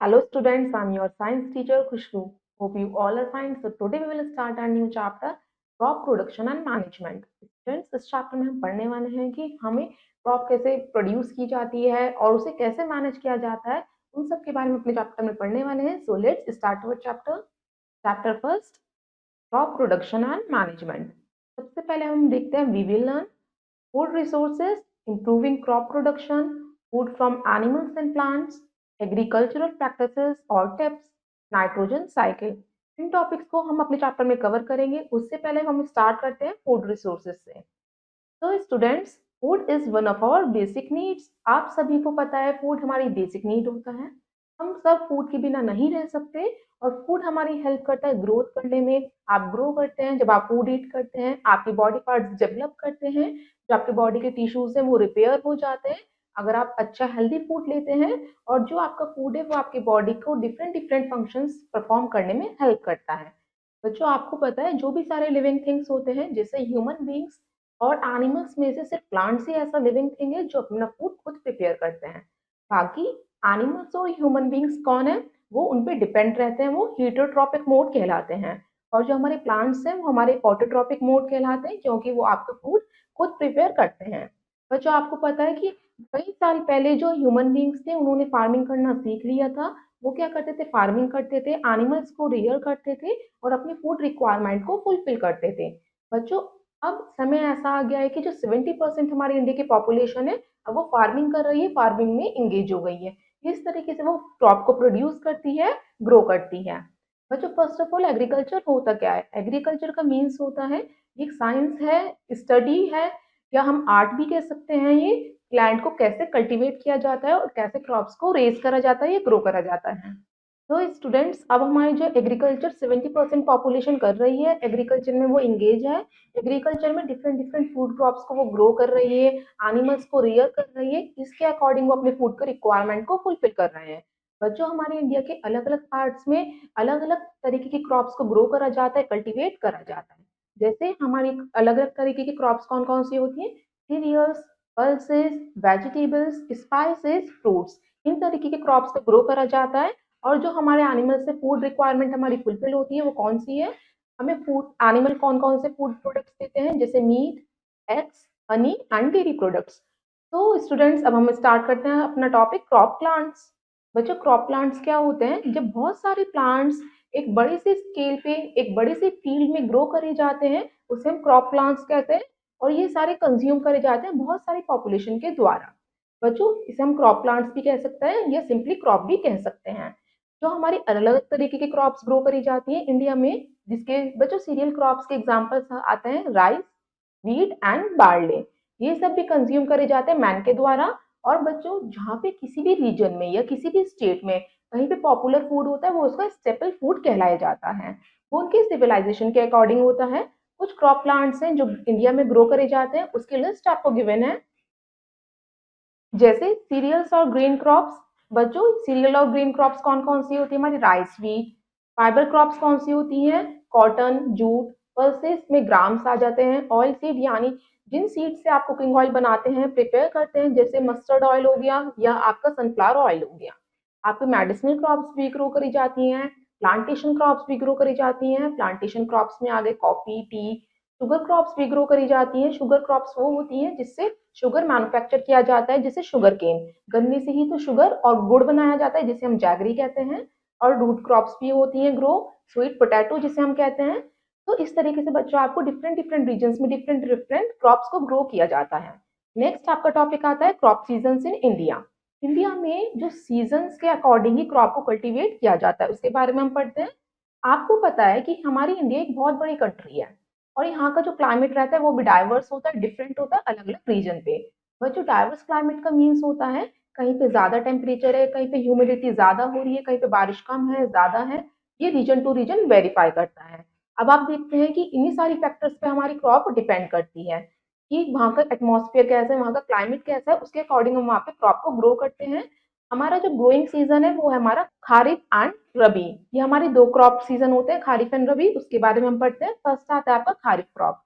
Hello students, I'm your science teacher Khushbu. Hope you all are fine. So today we will start our new chapter crop production and management. Students, इस chapter में हम पढ़ने वाले हैं कि हमें crop कैसे प्रोड्यूस की जाती है और उसे कैसे मैनेज किया जाता है, उन सब के बारे में अपने चैप्टर में पढ़ने वाले हैं. So let's start our chapter. Chapter first, crop production and management. सबसे पहले हम देखते हैं we will learn food resources, improving crop production, food from animals and plants, agricultural practices और tips, नाइट्रोजन साइकिल. इन टॉपिक्स को हम अपने चैप्टर में कवर करेंगे. उससे पहले हम स्टार्ट करते हैं फूड रिसोर्सेज से. तो students, food is one of our basic needs. आप सभी को पता है फूड हमारी बेसिक नीड होता है. हम सब फूड के बिना नहीं रह सकते और फूड हमारी हेल्प करता है ग्रोथ करने में. आप ग्रो करते हैं जब आप फूड ईट करते हैं, आपके बॉडी पार्ट्स डेवलप करते हैं, जो आपके बॉडी के टिश्यूज हैं वो रिपेयर हो जाते हैं अगर आप अच्छा हेल्दी फूड लेते हैं. और जो आपका फूड है वो आपके बॉडी को डिफरेंट डिफरेंट फंक्शंस परफॉर्म करने में हेल्प करता है. बच्चों, आपको पता है जो भी सारे लिविंग थिंग्स होते हैं जैसे ह्यूमन बींग्स और एनिमल्स में से सिर्फ प्लांट्स ही ऐसा लिविंग थिंग है जो अपना फूड खुद प्रिपेयर करते हैं. बाकी एनिमल्स और ह्यूमन बींग्स कौन है, वो उन पे डिपेंड रहते हैं, वो हीटरोट्रॉपिक मोड कहलाते हैं. और जो हमारे प्लांट्स हैं वो हमारे ऑटोट्रॉपिक मोड कहलाते हैं क्योंकि वो आपका फूड खुद प्रिपेयर करते हैं. बच्चों, आपको पता है कि कई साल पहले जो ह्यूमन बींग्स थे उन्होंने फार्मिंग करना सीख लिया था. वो क्या करते थे, फार्मिंग करते थे, एनिमल्स को रियर करते थे और अपनी फूड रिक्वायरमेंट को फुलफिल करते थे. बच्चों, अब समय ऐसा आ गया है कि जो 70% हमारी इंडिया की पॉपुलेशन है अब वो फार्मिंग कर रही है, फार्मिंग में इंगेज हो गई है. इस तरीके से वो क्रॉप को प्रोड्यूस करती है, ग्रो करती है. बच्चों, फर्स्ट ऑफ ऑल एग्रीकल्चर होता क्या है? एग्रीकल्चर का मीन्स होता है एक साइंस है, स्टडी है, या हम आर्ट भी कह सकते हैं. ये लैंड को कैसे कल्टीवेट किया जाता है और कैसे क्रॉप्स को रेज करा जाता है या ग्रो करा जाता है. तो स्टूडेंट्स, अब हमारी जो एग्रीकल्चर 70% पॉपुलेशन कर रही है, एग्रीकल्चर में वो इंगेज है. एग्रीकल्चर में डिफरेंट डिफरेंट फूड क्रॉप्स को वो ग्रो कर रही है, एनिमल्स को रियर कर रही है, इसके अकॉर्डिंग वो अपने फूड के रिक्वायरमेंट को फुलफिल कर रहे हैं. बच्चों, हमारे इंडिया के अलग अलग पार्ट्स में अलग अलग तरीके की क्रॉप्स को ग्रो करा जाता है, कल्टीवेट करा जाता है. जैसे हमारी अलग अलग तरीके की क्रॉप्स कौन कौन सी होती है? Cereals, pulses, vegetables, spices, fruits. इन तरीके के क्रॉप्स को ग्रो करा जाता है. और जो हमारे एनिमल से फूड रिक्वायरमेंट हमारी फुलफिल होती है वो कौन सी है? हमें फूड एनिमल कौन कौन से फूड प्रोडक्ट्स देते हैं? जैसे meat, eggs, honey and dairy products. तो स्टूडेंट्स, अब हम स्टार्ट करते हैं अपना टॉपिक क्रॉप प्लांट्स. बच्चों, क्रॉप प्लांट्स क्या होते हैं? जब बहुत सारे प्लांट्स एक बड़े से स्केल पे एक बड़े से फील्ड में ग्रो करे जाते हैं उसे हम क्रॉप प्लांट्स कहते हैं. और ये सारे कंज्यूम करे जाते हैं बहुत सारी पॉपुलेशन के द्वारा. बच्चों, इसे हम क्रॉप प्लांट्स भी कह सकते हैं या सिंपली क्रॉप भी कह सकते हैं. जो हमारी अलग अलग तरीके की क्रॉप्स ग्रो करी जाती है इंडिया में, जिसके बच्चों सीरियल क्रॉप्स के एग्जांपल्स आते हैं राइस, व्हीट एंड बार्ले. ये सब भी कंज्यूम करे जाते हैं मैन के द्वारा. और बच्चों, जहाँ पे किसी भी रीजन में या किसी भी स्टेट में कहीं पे पॉपुलर फूड होता है वो उसका स्टेपल फूड कहलाया जाता है. वो उनके सिविलाइजेशन के अकॉर्डिंग होता है. कुछ क्रॉप प्लांट्स हैं जो इंडिया में ग्रो करे जाते हैं, उसकी लिस्ट आपको गिवन है. जैसे सीरियल्स और ग्रीन क्रॉप्स. बच्चों, सीरियल और ग्रीन क्रॉप्स कौन कौन सी होती है? हमारी राइस, व्हीट. फाइबर क्रॉप्स कौन सी होती हैं? Cotton, jute. पल्सेस में ग्राम्स आ जाते हैं. ऑयल सीड यानी जिन सीड से आप कुकिंग ऑयल बनाते हैं, प्रिपेयर करते हैं, जैसे मस्टर्ड ऑयल हो गया या आपका सनफ्लावर ऑयल हो गया. आपकी मेडिसिनल क्रॉप्स भी ग्रो करी जाती हैं, प्लांटेशन क्रॉप्स भी ग्रो करी जाती हैं. प्लांटेशन क्रॉप्स में आ गए कॉफी, टी. शुगर क्रॉप्स भी ग्रो करी जाती हैं. शुगर क्रॉप्स वो होती हैं जिससे शुगर मैन्युफैक्चर किया जाता है, जैसे शुगर केन. गन्ने से ही तो शुगर और गुड़ बनाया जाता है जिसे हम जैगरी कहते हैं. और रूट क्रॉप्स भी होती हैं ग्रो, स्वीट पोटैटो जिसे हम कहते हैं. तो इस तरीके से बच्चों आपको डिफरेंट डिफरेंट रीजन में डिफरेंट डिफरेंट क्रॉप्स को ग्रो किया जाता है. नेक्स्ट आपका टॉपिक आता है crop season in India. India में जो सीजन्स के अकॉर्डिंग ही क्रॉप को कल्टीवेट किया जाता है उसके बारे में हम पढ़ते हैं. आपको पता है कि हमारी इंडिया एक बहुत बड़ी कंट्री है और यहाँ का जो क्लाइमेट रहता है वो भी डाइवर्स होता है, डिफरेंट होता है अलग अलग रीजन पे. बच्चों, डाइवर्स क्लाइमेट का मीन्स होता है कहीं पे ज्यादा टेम्परेचर है, कहीं पे ह्यूमिडिटी ज्यादा हो रही है, कहीं पे बारिश कम है, ज्यादा है. ये रीजन टू रीजन वेरीफाई करता है. अब आप देखते हैं कि इन्हीं सारी फैक्टर्स पे हमारी क्रॉप डिपेंड करती है कि वहाँ का एटमॉस्फेयर कैसा है, वहाँ का क्लाइमेट कैसा है, उसके अकॉर्डिंग हम वहाँ पे क्रॉप को ग्रो करते हैं. हमारा जो ग्रोइंग सीजन है वो है हमारा खारिफ एंड रबी. ये हमारे दो क्रॉप सीजन होते हैं, खारिफ एंड रबी. उसके बारे में हम पढ़ते हैं. फर्स्ट आता है आपका खारिफ क्रॉप.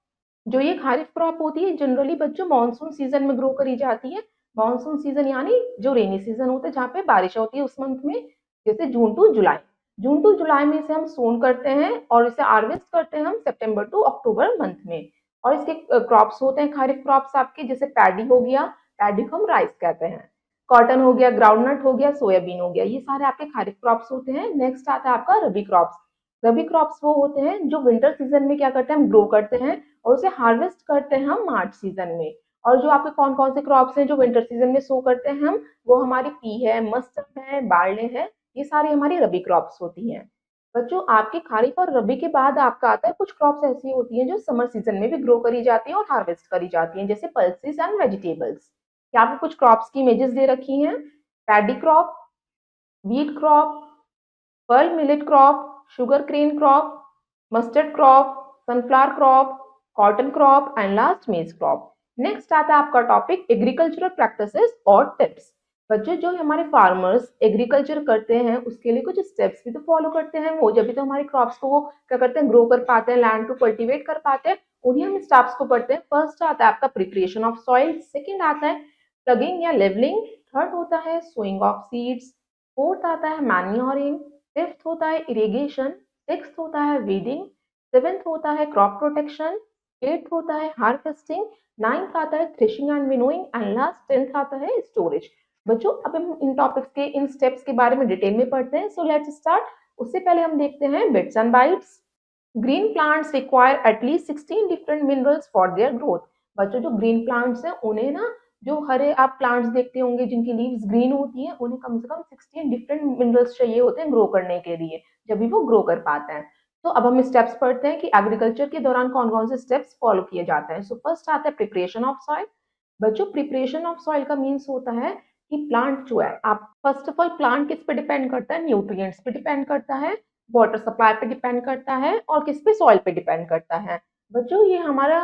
जो ये खारिफ क्रॉप होती है जनरली बच्चों मानसून सीजन में ग्रो करी जाती है. मानसून सीजन यानी जो रेनी सीजन होता है जहाँ पे बारिश होती है उस मंथ में. जैसे जून टू जुलाई में इसे हम सोन करते हैं और इसे हार्वेस्ट करते हैं हम सितंबर टू अक्टूबर मंथ में। और इसके क्रॉप्स होते हैं खरीफ क्रॉप्स आपके, जैसे पैडी हो गया, पैडी को हम राइस कहते हैं, कॉटन हो गया, ग्राउंडनट हो गया, सोयाबीन हो गया, ये सारे आपके खरीफ क्रॉप्स होते हैं। नेक्स्ट आता है आपका रबी क्रॉप्स। रबी क्रॉप्स वो होते हैं जो विंटर सीजन में क्या करते हैं हम ग्रो करते हैं और उसे हार्वेस्ट करते हैं हम मार्च सीजन में। और जो आपके कौन कौन से क्रॉप्स हैं जो विंटर सीजन में सो करते हैं हम, वो हमारी पी है, मस्टर्ड है, बार्ले है, ये सारी हमारी रबी क्रॉप्स होती हैं। बच्चों आपके खरीफ और रबी के बाद आपका आता है कुछ क्रॉप्स ऐसी होती हैं जो समर सीजन में भी ग्रो करी जाती हैं और हार्वेस्ट करी जाती हैं, जैसे पल्सेस एंड वेजिटेबल्स। यहाँ पे कुछ क्रॉप्स की इमेजेस दे रखी हैं। Paddy crop, wheat crop, pearl millet crop, sugar cane crop, mustard crop, sunflower crop, cotton crop and last maize crop. Next आता है आपका टॉपिक एग्रीकल्चरल प्रैक्टिसेस और टिप्स। बच्चों जो हमारे फार्मर्स एग्रीकल्चर करते हैं उसके लिए कुछ स्टेप्स भी तो फॉलो करते हैं वो, जब भी तो हमारे क्रॉप्स को वो क्या करते हैं ग्रो कर पाते हैं, लैंड को कल्टीवेट कर पाते हैं, उन्हीं हम स्टेप्स को पढ़ते हैं। फर्स्ट आता है आपका प्रिपरेशन ऑफ सॉइल, सेकंड आता है प्लगिंग या लेवलिंग, थर्ड होता है सोइंग ऑफ सीड्स, फोर्थ आता है मैन्योरिंग, फिफ्थ होता है इरिगेशन, सिक्स्थ होता है वीडिंग, सेवेंथ होता है क्रॉप प्रोटेक्शन, एट्थ होता है हार्वेस्टिंग, नाइन्थ आता है threshing and winnowing and last tenth आता है स्टोरेज। बच्चों अब हम इन टॉपिक्स के इन स्टेप्स के बारे में डिटेल में पढ़ते हैं। So let's start. उससे पहले हम देखते हैं bits and bytes. Green plants require at least 16 different minerals for their growth. बच्चों जो ग्रीन प्लांट्स हैं उन्हें ना, जो हरे आप प्लांट्स देखते होंगे जिनकी लीव्स ग्रीन होती हैं, उन्हें कम से कम 16 डिफरेंट मिनरल्स चाहिए होते हैं ग्रो करने के लिए, जब भी वो ग्रो कर पाते हैं। तो अब हम स्टेप्स पढ़ते हैं कि एग्रीकल्चर के दौरान कौन कौन से स्टेप्स फॉलो किए जाते हैं। सो फर्स्ट आता है प्रिपरेशन ऑफ सॉइल। बच्चों प्रिपरेशन ऑफ सॉइल का मीन्स होता है कि प्लांट जो है, आप फर्स्ट ऑफ ऑल प्लांट किस पे डिपेंड करता है, न्यूट्रिएंट्स पे डिपेंड करता है, वाटर सप्लाई पे डिपेंड करता है और किस पे, सॉइल पे डिपेंड करता है। बच्चों ये हमारा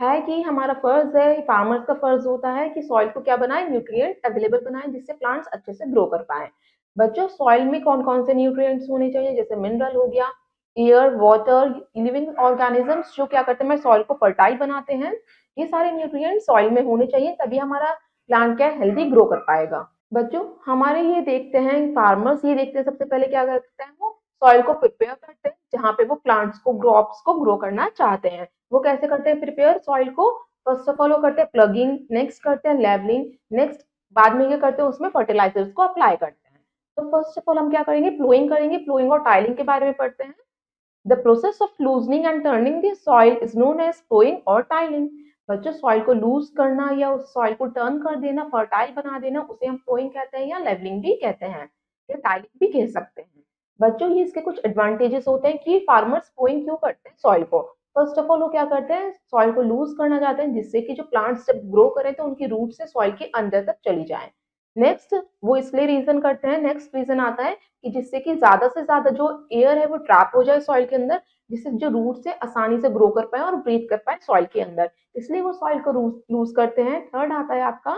है कि हमारा फर्ज है, फार्मर्स का फर्ज होता है कि सॉइल को क्या बनाए, न्यूट्रिएंट अवेलेबल बनाए जिससे प्लांट्स अच्छे से ग्रो कर पाए। बच्चों सॉइल में कौन कौन से न्यूट्रिएंट्स होने चाहिए, जैसे मिनरल हो गया, एयर, वाटर, लिविंग ऑर्गेनिजम्स जो क्या करते हैं सॉइल को फर्टाइल बनाते हैं, ये सारे न्यूट्रिएंट सॉइल में होने चाहिए, तभी हमारा प्लांट क्या हेल्दी ग्रो कर पाएगा। बच्चों हमारे ये देखते हैं फार्मर्स, ये देखते हैं सबसे पहले क्या करते हैं, वो सॉइल को प्रिपेयर करते हैं जहाँ पे वो प्लांट्स को, क्रॉप्स को ग्रो करना चाहते हैं। वो कैसे करते हैं प्रिपेयर सॉइल को, फर्स्ट ऑफ ऑल वो करते हैं प्लगिंग, नेक्स्ट करते हैं लेवलिंग, नेक्स्ट बाद में क्या करते हैं उसमें फर्टिलाइजर्स को अप्लाई करते हैं। तो फर्स्ट ऑफ ऑल हम क्या करेंगे, प्लोइंग करेंगे। प्लोइंग और टाइलिंग के बारे में पढ़ते हैं। The process of loosening and turning the soil is known as ploughing और टाइलिंग। बच्चों सॉइल को लूज करना या उस सॉइल को टर्न कर देना, फर्टाइल बना देना, उसे हम प्लोइंग कहते हैं या लेवलिंग भी कहते हैं या टाइलिंग भी कह सकते हैं। बच्चों ये इसके कुछ एडवांटेजेस होते हैं कि फार्मर्स प्लोइंग क्यों करते हैं सॉइल को। फर्स्ट ऑफ ऑल वो क्या करते हैं, सॉइल को लूज करना चाहते हैं जिससे कि जो प्लांट्स जब ग्रो करें तो उनकी रूट से सॉइल के अंदर तक चली जाए। नेक्स्ट वो इसलिए रीजन करते हैं, नेक्स्ट रीजन आता है कि जिससे कि ज्यादा से ज्यादा जो एयर है वो ट्रैप हो जाए सॉइल के अंदर, जिससे जो रूट से आसानी से ग्रो कर पाए और ब्रीथ कर पाए सॉइल के अंदर, इसलिए वो सॉइल को लूज करते हैं। थर्ड आता है आपका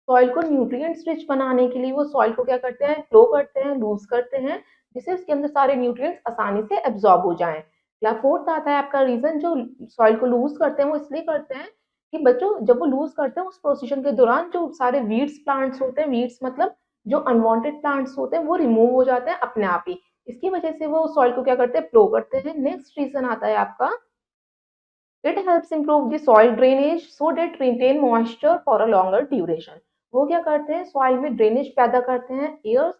सॉइल को न्यूट्रिएंट्स रिच बनाने के लिए वो सॉइल को क्या करते हैं, फ्लो करते हैं, लूज करते हैं, जिससे उसके अंदर सारे न्यूट्रिएंट्स आसानी से एब्जॉर्ब हो जाएं। या फोर्थ आता है आपका रीजन, जो सॉइल को लूज करते हैं वो इसलिए करते हैं कि बच्चों जब वो लूज करते हैं उस प्रोसीजन के दौरान जो सारे वीड्स प्लांट्स होते हैं, वीड्स मतलब जो अनवांटेड प्लांट्स होते हैं, वो रिमूव हो जाते हैं अपने आप ही। इसकी वजह से वो सॉइल को क्या करते हैं, फ्लो करते हैं। नेक्स्ट रीजन आता है आपका, it helps improve the soil drainage so that retain moisture for a longer duration। वो क्या करते हैं, सॉइल में ड्रेनेज पैदा करते हैं, एयर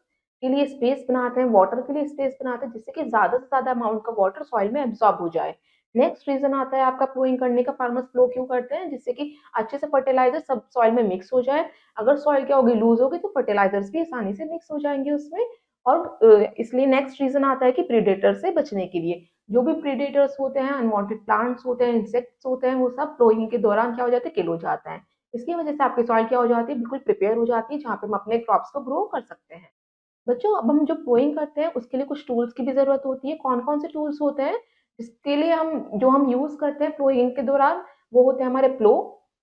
के लिए स्पेस बनाते हैं, वाटर के लिए स्पेस बनाते हैं, जिससे कि ज्यादा से ज्यादा अमाउंट का वाटर सॉइल में एब्जॉर्ब हो जाए। नेक्स्ट रीजन आता है आपका फ्लोइंग करने का, फार्मर्स फ्लो क्यों करते हैं, जिससे कि अच्छे से फर्टिलाइजर सब सॉइल में मिक्स हो जाए। अगर सॉइल क्या होगी, लूज होगी, तो फर्टिलाइजर्स भी आसानी से मिक्स हो जाएंगे उसमें। और इसलिए नेक्स्ट रीजन आता है कि प्रीडेटर से बचने के लिए, जो भी प्रीडेटर्स होते हैं, अनवांटेड प्लांट्स होते हैं, इंसेक्ट्स होते हैं, वो सब फ्लोइंग के दौरान क्या हो जाते हैं, किल हो जाते हैं। इसकी वजह से आपकी सॉइल क्या हो जाती है, बिल्कुल प्रिपेयर हो जाती है, जहाँ पे हम अपने क्रॉप्स को ग्रो कर सकते हैं। बच्चों अब हम जो प्लोइंग करते हैं उसके लिए कुछ टूल्स की भी जरूरत होती है। कौन कौन से टूल्स होते हैं इसके लिए, हम यूज करते हैं प्लोइंग के दौरान, वो होते हैं हमारे प्लो,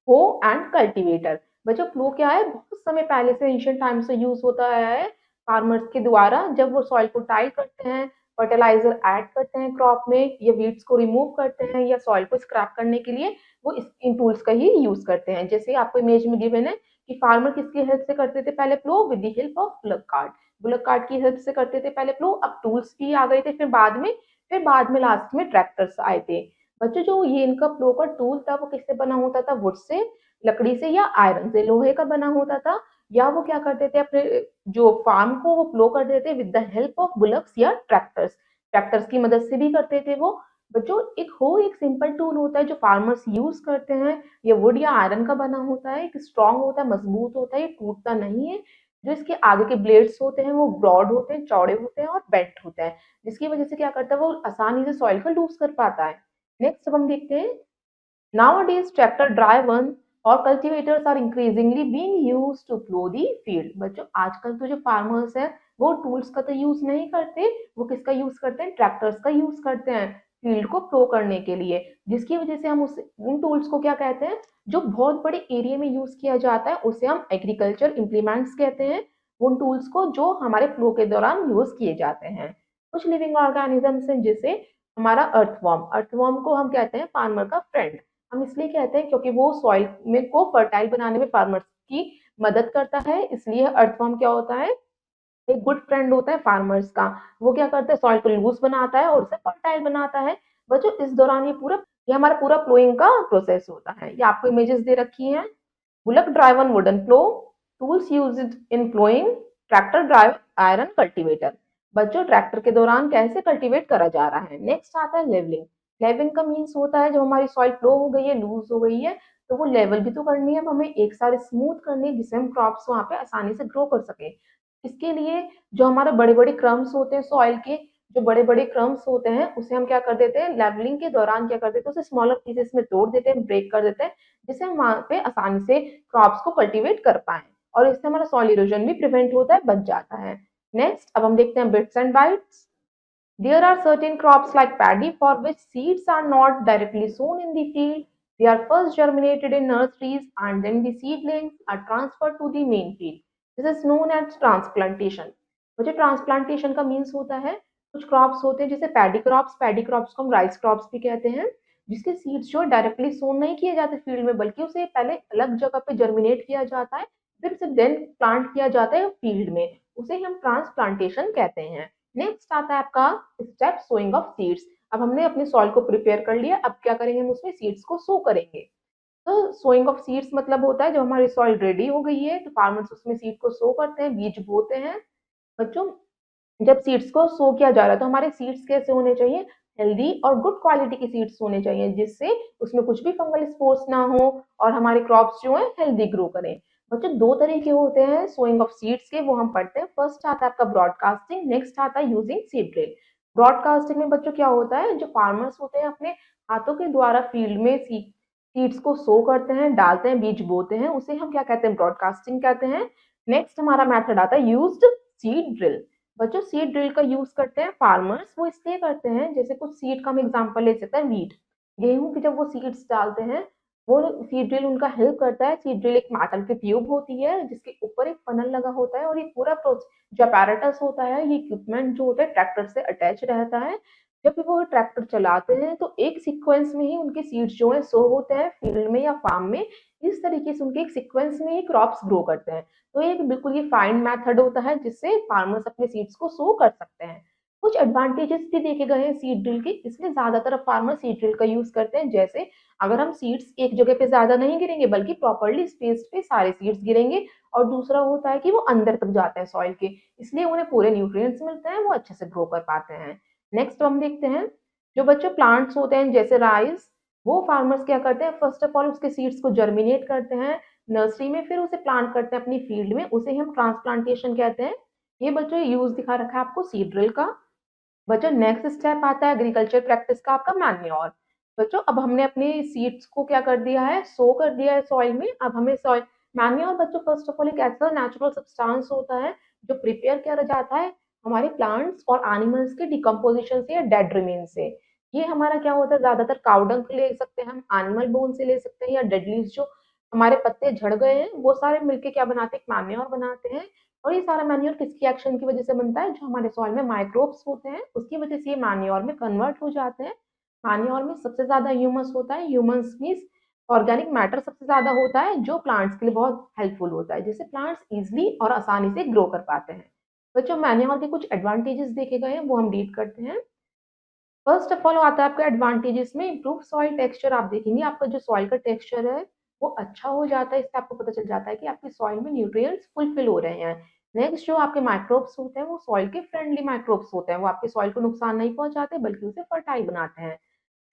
हो एंड कल्टीवेटर। बच्चों प्लो क्या है, बहुत समय पहले से, एंशिएंट टाइम से यूज होता आया है फार्मर्स के द्वारा। जब वो सॉइल को टाइल करते हैं, फर्टिलाइजर ऐड करते हैं क्रॉप में, या वीड्स को रिमूव करते हैं, या सॉइल को स्क्रैप करने के लिए वो इन टूल्स का ही यूज करते हैं। जैसे आपको इमेज में गिवन है कि फार्मर किसकी हेल्प से करते थे पहले plough, with the help of bullock cart. Bullock cart की हेल्प से करते थे पहले प्लो, अब टूल्स भी आ गए थे फिर बाद में लास्ट में ट्रैक्टर्स आए थे। बच्चों जो ये इनका प्लो का टूल था वो किससे बना होता था, वुड से, लकड़ी से या आयरन से, लोहे का बना होता था। या वो क्या करते थे, अपने जो फार्म को वो प्लो कर देते with the help of bullocks या ट्रैक्टर्स, ट्रैक्टर्स की मदद से भी करते थे वो। बच्चों एक सिंपल टूल होता है जो फार्मर्स यूज करते हैं, ये वुड या आयरन का बना होता है, एक स्ट्रांग होता है, मजबूत होता है, ये टूटता नहीं है। जो इसके आगे के ब्लेड्स होते हैं वो ब्रॉड होते हैं, चौड़े होते हैं और बेंट होते हैं, जिसकी वजह से क्या करता है वो आसानी से सॉइल को लूज कर पाता है। नेक्स्ट अब हम देखते हैं, nowadays tractor driven और cultivators are increasingly being used to plow the field। बच्चों आजकल तो जो फार्मर्स हैं वो टूल्स का तो यूज नहीं करते, वो किसका यूज करते हैं, ट्रैक्टर्स का यूज करते हैं फील्ड को प्लो करने के लिए, जिसकी वजह से हम उन टूल्स को क्या कहते हैं, जो बहुत बड़े एरिया में यूज किया जाता है उसे हम एग्रीकल्चर इम्प्लीमेंट्स कहते हैं, उन टूल्स को जो हमारे प्लो के दौरान यूज किए जाते हैं। कुछ लिविंग ऑर्गेनिजम्स हैं जैसे हमारा अर्थवर्म, अर्थवर्म को हम कहते हैं फार्मर का फ्रेंड। हम इसलिए कहते हैं क्योंकि वो सॉइल में को फर्टाइल बनाने में फार्मर्स की मदद करता है, इसलिए अर्थवर्म क्या होता है, एक गुड फ्रेंड होता है फार्मर्स का। वो क्या करता है, सॉइल को लूज बनाता है और उसे फर्टाइल बनाता है। बच्चों इस दौरान ये हमारा पूरा प्लोइंग का प्रोसेस होता है। ये आपको इमेजेस दे रखी हैं, bullock driven wooden plough, tools used in ploughing, tractor drive iron cultivator. बच्चों ट्रैक्टर के दौरान कैसे कल्टीवेट करा जा रहा है। नेक्स्ट आता है लेवलिंग। लेवलिंग का मीन्स होता है जब हमारी सॉइल फ्लो हो गई है, लूज हो गई है, तो वो लेवल भी तो करनी है, अब हमें एक साथ स्मूथ करनी है जिससे हम क्रॉप्स वहां पे आसानी से ग्रो कर सके। इसके लिए जो हमारे बड़े बड़े क्रम्स होते हैं सॉइल के, जो बड़े बड़े क्रम्स होते हैं उसे हम क्या कर देते हैं, लेवलिंग के दौरान क्या कर देते हैं, उसे स्मॉलर पीसेस में तोड़ देते हैं, ब्रेक कर देते हैं, जिससे हम वहां पे आसानी से क्रॉप्स को कल्टीवेट कर पाए, और इससे हमारा सॉइल इरोजन भी प्रिवेंट होता है, बच जाता है। नेक्स्ट अब हम देखते हैं bits and bytes. There are certain crops like paddy for which seeds are not directly sown in the field. They are first germinated in nurseries and then the seedlings are transferred to the main field. This is known as transplantation. मुझे transplantation का means होता है, कुछ crops होते हैं जैसे paddy crops को हम राइस क्रॉप्स भी कहते हैं, जिसके सीड्स जो डायरेक्टली सोन नहीं किए जाते फील्ड में, बल्कि उसे पहले अलग जगह पे जर्मिनेट किया जाता है, फिर उसे देन प्लांट किया जाता है फील्ड में, उसे हम ट्रांसप्लांटेशन कहते हैं। नेक्स्ट आता है आपका स्टेप सोइंग ऑफ सीड्स। अब हमने अपने सॉइल को प्रिपेयर कर लिया, अब क्या करेंगे, हम उसमें सीड्स को सो करेंगे। तो सोइंग ऑफ सीड्स मतलब होता है जब हमारी सॉइल रेडी हो गई है तो फार्मर्स उसमें सीड को सो करते हैं, बीज बोते हैं। बच्चों जब सीड्स को सो किया जा रहा है तो हमारे सीड्स कैसे होने चाहिए, हेल्दी और गुड क्वालिटी की सीड्स होने चाहिए, जिससे उसमें कुछ भी फंगल स्पोर्स ना हो और हमारे क्रॉप्स जो है हेल्दी ग्रो करें। बच्चों दो तरीके होते हैं सोइंग ऑफ सीड्स के, वो हम पढ़ते हैं। फर्स्ट आता है आपका ब्रॉडकास्टिंग, नेक्स्ट आता है यूजिंग सीड ड्रिल। ब्रॉडकास्टिंग में बच्चों क्या होता है, जो फार्मर्स होते हैं अपने हाथों के द्वारा फील्ड में सीड्स को सो करते हैं, डालते हैं, बीज बोते हैं, उसे हम क्या कहते हैं, ब्रॉडकास्टिंग कहते हैं। नेक्स्ट हमारा मेथड आता है यूज्ड सीड ड्रिल। बच्चों सीड ड्रिल का यूज करते हैं फार्मर्स, वो इसलिए करते हैं, जैसे कुछ सीड का हम एग्जांपल ले सकते हैं, वीट, गेहूं की जब वो सीड्स डालते हैं, वो सीड ड्रिल उनका हेल्प करता है। सीड ड्रिल एक मेटल की ट्यूब होती है जिसके ऊपर एक फनल लगा होता है, और ये पूरा जो apparatus होता है, ये इक्विपमेंट जो होता है ट्रैक्टर से अटैच रहता है। जब भी वो ट्रैक्टर चलाते हैं तो एक सीक्वेंस में ही उनके सीड्स जो है सो होते हैं फील्ड में या फार्म में, इस तरीके से उनके एक सीक्वेंस में ही क्रॉप्स ग्रो करते हैं। तो एक बिल्कुल ये फाइन मेथड होता है जिससे फार्मर्स अपने सीड्स को सो कर सकते हैं। कुछ एडवांटेजेस भी देखे गए हैं सीड ड्रिल के, इसलिए ज्यादातर फार्मर सीड ड्रिल का यूज करते हैं। जैसे अगर हम सीड्स एक जगह पे ज्यादा नहीं गिरेंगे बल्कि प्रॉपरली स्पेस पे सारे सीड्स गिरेंगे, और दूसरा होता है कि वो अंदर तक जाते हैं सॉइल के, इसलिए उन्हें पूरे न्यूट्रिएंट्स मिलते हैं, वो अच्छे से ग्रो कर पाते हैं। नेक्स्ट हम देखते हैं, जो बच्चों प्लांट्स होते हैं जैसे राइस, वो फार्मर्स क्या करते हैं, फर्स्ट ऑफ ऑल उसके सीड्स को जर्मिनेट करते हैं नर्सरी में, फिर उसे प्लांट करते हैं अपनी फील्ड में, उसे हम ट्रांसप्लांटेशन कहते हैं। ये बच्चों यूज दिखा रखा है आपको सीड ड्रिल का। बच्चों नेक्स्ट स्टेप आता है एग्रीकल्चर प्रैक्टिस का आपका मैन्योर। बच्चों अब हमने अपनी सीड्स को क्या कर दिया है, सो कर दिया है सॉइल में, अब हमें सॉइल मैन्योर बच्चों फर्स्ट ऑफ ऑल एक ऐसा नेचुरल सब्सटेंस होता है जो प्रिपेयर किया जाता है हमारे प्लांट्स और एनिमल्स के डिकम्पोजिशन से या डेड रिमेन से। ये हमारा क्या होता है, ज्यादातर काउडंग ले सकते हैं हम, एनिमल बोन से ले सकते हैं, या डेड लीव्स जो हमारे पत्ते झड़ गए हैं वो सारे मिलके क्या बनाते हैं, मैन्योर बनाते हैं। और ये सारा मैन्योर किसकी एक्शन की वजह से बनता है, जो हमारे सॉइल में माइक्रोब्स होते हैं उसकी वजह से ये मैन्योर में कन्वर्ट हो जाते हैं। मैन्योर में सबसे ज्यादा ह्यूमस होता है, ह्यूमस मीन्स ऑर्गेनिक मैटर सबसे ज़्यादा होता है जो प्लांट्स के लिए बहुत हेल्पफुल होता है, जिससे प्लांट्स ईजिली और आसानी से ग्रो कर पाते हैं। बच्चों, मैन्योर के कुछ एडवांटेजेस देखे गए हैं, वो हम रीड करते हैं। फर्स्ट ऑफ ऑल आता है आपका एडवांटेजेस में इम्प्रूव सॉइल टेक्सचर। आप देखेंगे आपका जो सॉइल का टेक्सचर है वो अच्छा हो जाता है, इससे आपको पता चल जाता है कि आपकी सॉइल में न्यूट्रिएंट्स फुलफिल हो रहे हैं। नेक्स्ट, जो आपके माइक्रोब्स होते हैं वो सॉइल के फ्रेंडली माइक्रोब्स होते हैं, वो आपके सॉइल को नुकसान नहीं पहुंचाते बल्कि उसे फर्टाइल बनाते हैं।